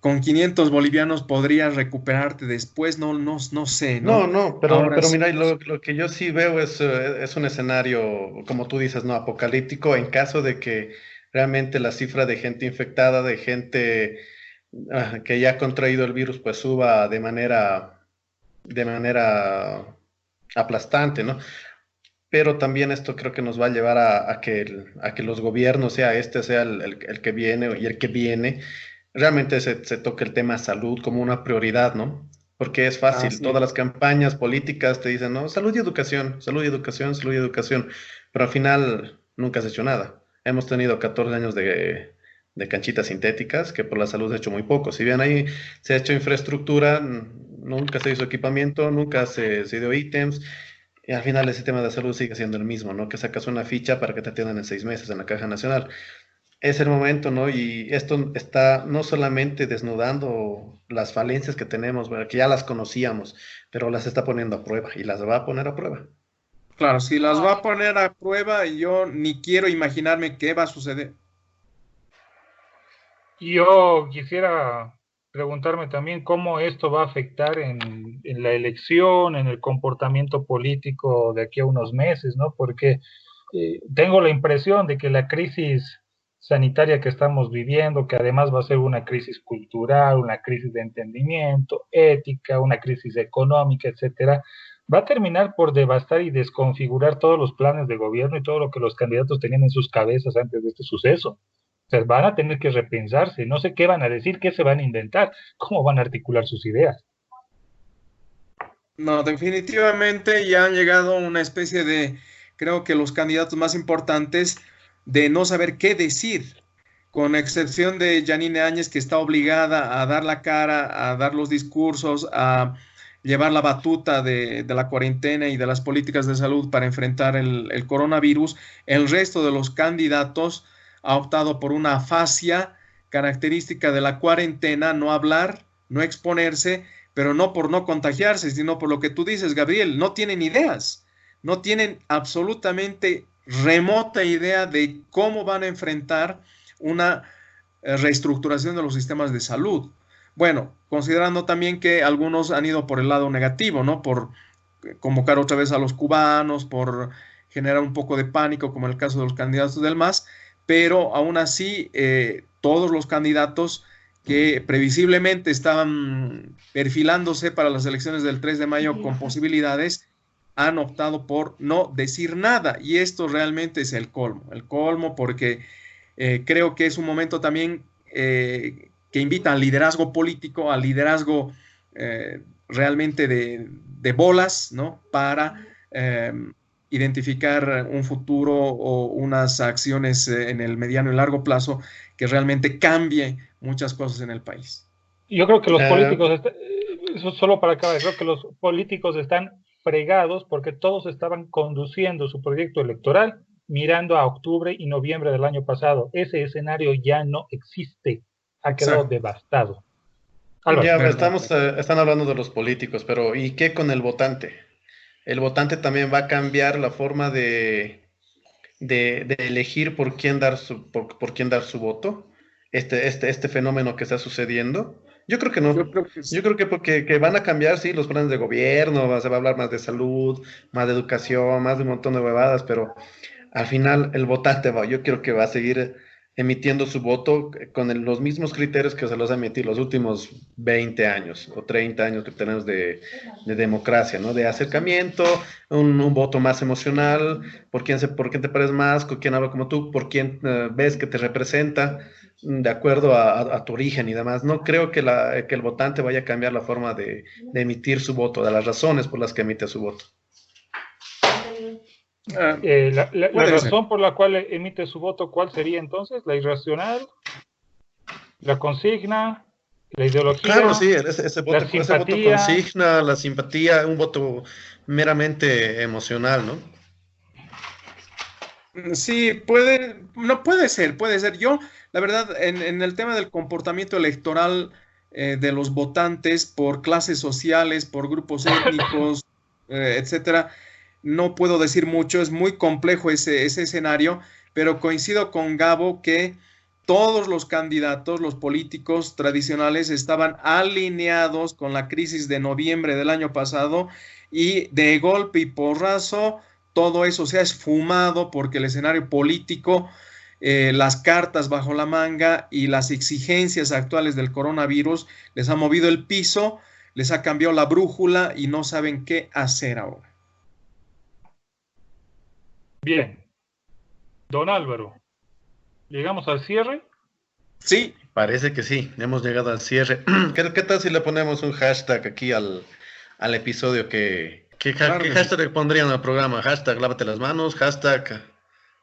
[SPEAKER 3] con 500 bolivianos podrías recuperarte después, no sé, ¿no?
[SPEAKER 2] No,
[SPEAKER 3] Ahora
[SPEAKER 2] pero
[SPEAKER 3] sí,
[SPEAKER 2] mira, lo que yo sí veo es un escenario, como tú dices, no apocalíptico, en caso de que realmente la cifra de gente infectada, de gente que ya ha contraído el virus, pues suba de manera aplastante, ¿no? Pero también esto creo que nos va a llevar a que los gobiernos, sea el que viene y el que viene, realmente se toque el tema salud como una prioridad, ¿no? Porque es fácil,
[SPEAKER 3] así
[SPEAKER 2] todas
[SPEAKER 3] es.
[SPEAKER 2] las campañas políticas te dicen, no, salud y educación, salud y educación, salud y educación, pero al final nunca has hecho nada. Hemos tenido 14 años de canchitas sintéticas que por la salud se ha hecho muy poco. Si bien ahí se ha hecho infraestructura, nunca se hizo equipamiento, nunca se dio ítems. Y al final ese tema de salud sigue siendo el mismo, ¿no? Que sacas una ficha para que te atiendan en 6 meses en la Caja Nacional. Es el momento, ¿no? Y esto está no solamente desnudando las falencias que tenemos, bueno, que ya las conocíamos, pero las está poniendo a prueba y las va a poner a prueba.
[SPEAKER 3] Claro, si las va a poner a prueba, yo ni quiero imaginarme qué va a suceder.
[SPEAKER 1] Yo quisiera preguntarme también cómo esto va a afectar en la elección, en el comportamiento político de aquí a unos meses, ¿no? Porque tengo la impresión de que la crisis sanitaria que estamos viviendo, que además va a ser una crisis cultural, una crisis de entendimiento, ética, una crisis económica, etcétera, va a terminar por devastar y desconfigurar todos los planes de gobierno y todo lo que los candidatos tenían en sus cabezas antes de este suceso. O sea, van a tener que repensarse, no sé qué van a decir, qué se van a inventar, cómo van a articular sus ideas.
[SPEAKER 3] No, definitivamente ya han llegado a una especie de, creo que los candidatos más importantes de no saber qué decir, con excepción de Yanine Áñez, que está obligada a dar la cara, a dar los discursos, a llevar la batuta de la cuarentena y de las políticas de salud para enfrentar el coronavirus. El resto de los candidatos ha optado por una afasia característica de la cuarentena, no hablar, no exponerse, pero no por no contagiarse, sino por lo que tú dices, Gabriel, no tienen ideas, no tienen absolutamente remota idea de cómo van a enfrentar una reestructuración de los sistemas de salud. Bueno, considerando también que algunos han ido por el lado negativo, ¿no? Por convocar otra vez a los cubanos, por generar un poco de pánico, como en el caso de los candidatos del MAS, pero aún así todos los candidatos que previsiblemente estaban perfilándose para las elecciones del 3 de mayo con posibilidades, han optado por no decir nada. Y esto realmente es el colmo porque creo que es un momento también que invita al liderazgo político, al liderazgo realmente de bolas, ¿no? Para identificar un futuro o unas acciones en el mediano y largo plazo que realmente cambie muchas cosas en el país.
[SPEAKER 1] Yo creo que los
[SPEAKER 2] Eh,
[SPEAKER 1] políticos, eso solo para acabar, creo que los políticos están fregados porque todos estaban conduciendo su proyecto electoral mirando a octubre y noviembre del año pasado. Ese escenario ya no existe, ha quedado
[SPEAKER 3] Exacto.
[SPEAKER 1] devastado. Álvaro.
[SPEAKER 2] ya están hablando de los políticos, pero ¿y qué con el votante? El votante también va a cambiar la forma de elegir por quién dar su voto. Este fenómeno que está sucediendo. Yo creo que
[SPEAKER 3] Yo
[SPEAKER 2] no.
[SPEAKER 3] creo que
[SPEAKER 2] Yo creo que porque que van a cambiar, sí, los planes de gobierno, se va a hablar más de salud, más de educación, más de un montón de huevadas, pero al final el votante yo creo que va a seguir emitiendo su voto con los mismos criterios que se los ha emitido los últimos 20 años o 30 años que tenemos de democracia, ¿no? De acercamiento, un voto más emocional, por quién te pareces más, con quién habla como tú, por quién ves que te representa, de acuerdo a tu origen y demás. No creo que el votante vaya a cambiar la forma de emitir su voto, de las razones por las que emite su voto.
[SPEAKER 1] La
[SPEAKER 3] puede ser.
[SPEAKER 1] razón por la cual emite su voto, ¿cuál sería entonces? ¿La irracional? ¿La consigna? ¿La ideología?
[SPEAKER 2] Claro, sí, ese
[SPEAKER 1] ¿La
[SPEAKER 2] voto
[SPEAKER 1] simpatía?
[SPEAKER 2] consigna, la simpatía, un voto meramente emocional, ¿no?
[SPEAKER 3] Sí, no puede ser. Yo, la verdad, en el tema del comportamiento electoral de los votantes por clases sociales, por grupos étnicos, etcétera, no puedo decir mucho, es muy complejo ese escenario, pero coincido con Gabo que todos los candidatos, los políticos tradicionales, estaban alineados con la crisis de noviembre del año pasado y de golpe y porrazo todo eso se ha esfumado porque el escenario político, las cartas bajo la manga y las exigencias actuales del coronavirus les ha movido el piso, les ha cambiado la brújula y no saben qué hacer ahora.
[SPEAKER 1] Bien. Don Álvaro, ¿llegamos al cierre?
[SPEAKER 3] Sí.
[SPEAKER 2] Parece que sí, hemos llegado al cierre. ¿Qué tal si le ponemos un hashtag aquí al episodio? ¿Qué hashtag le pondrían al programa? Hashtag lávate las manos, hashtag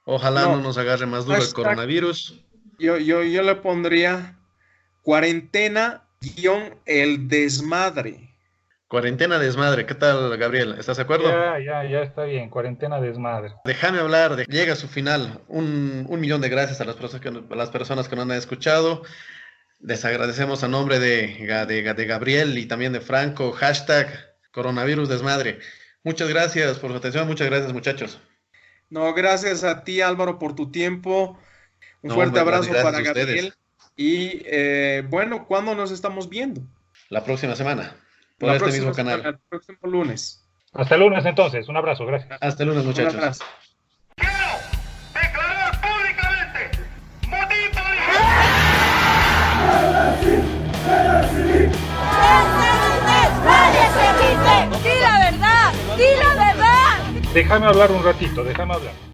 [SPEAKER 2] ojalá no nos agarre más duro el coronavirus.
[SPEAKER 3] Yo le pondría cuarentena-el desmadre.
[SPEAKER 2] Cuarentena desmadre, ¿qué tal, Gabriel? ¿Estás de acuerdo?
[SPEAKER 1] Ya está bien, cuarentena desmadre.
[SPEAKER 2] Déjame hablar, llega a su final. Un millón de gracias a las personas que nos han escuchado. Les agradecemos a nombre de Gabriel y también de Franco, hashtag coronavirus desmadre. Muchas gracias por su atención, muchas gracias, muchachos.
[SPEAKER 3] No, gracias a ti, Álvaro, por tu tiempo. Un fuerte abrazo para Gabriel. Y bueno, ¿cuándo nos estamos viendo?
[SPEAKER 2] La próxima semana. Por este mismo canal.
[SPEAKER 3] El próximo lunes.
[SPEAKER 1] Hasta el lunes entonces. Un abrazo, gracias.
[SPEAKER 2] Hasta el lunes, muchachos.
[SPEAKER 3] Un abrazo.
[SPEAKER 4] Quiero declarar públicamente motivo
[SPEAKER 5] ¡Di la verdad! ¡Di la verdad!
[SPEAKER 1] Déjame hablar un ratito, déjame hablar.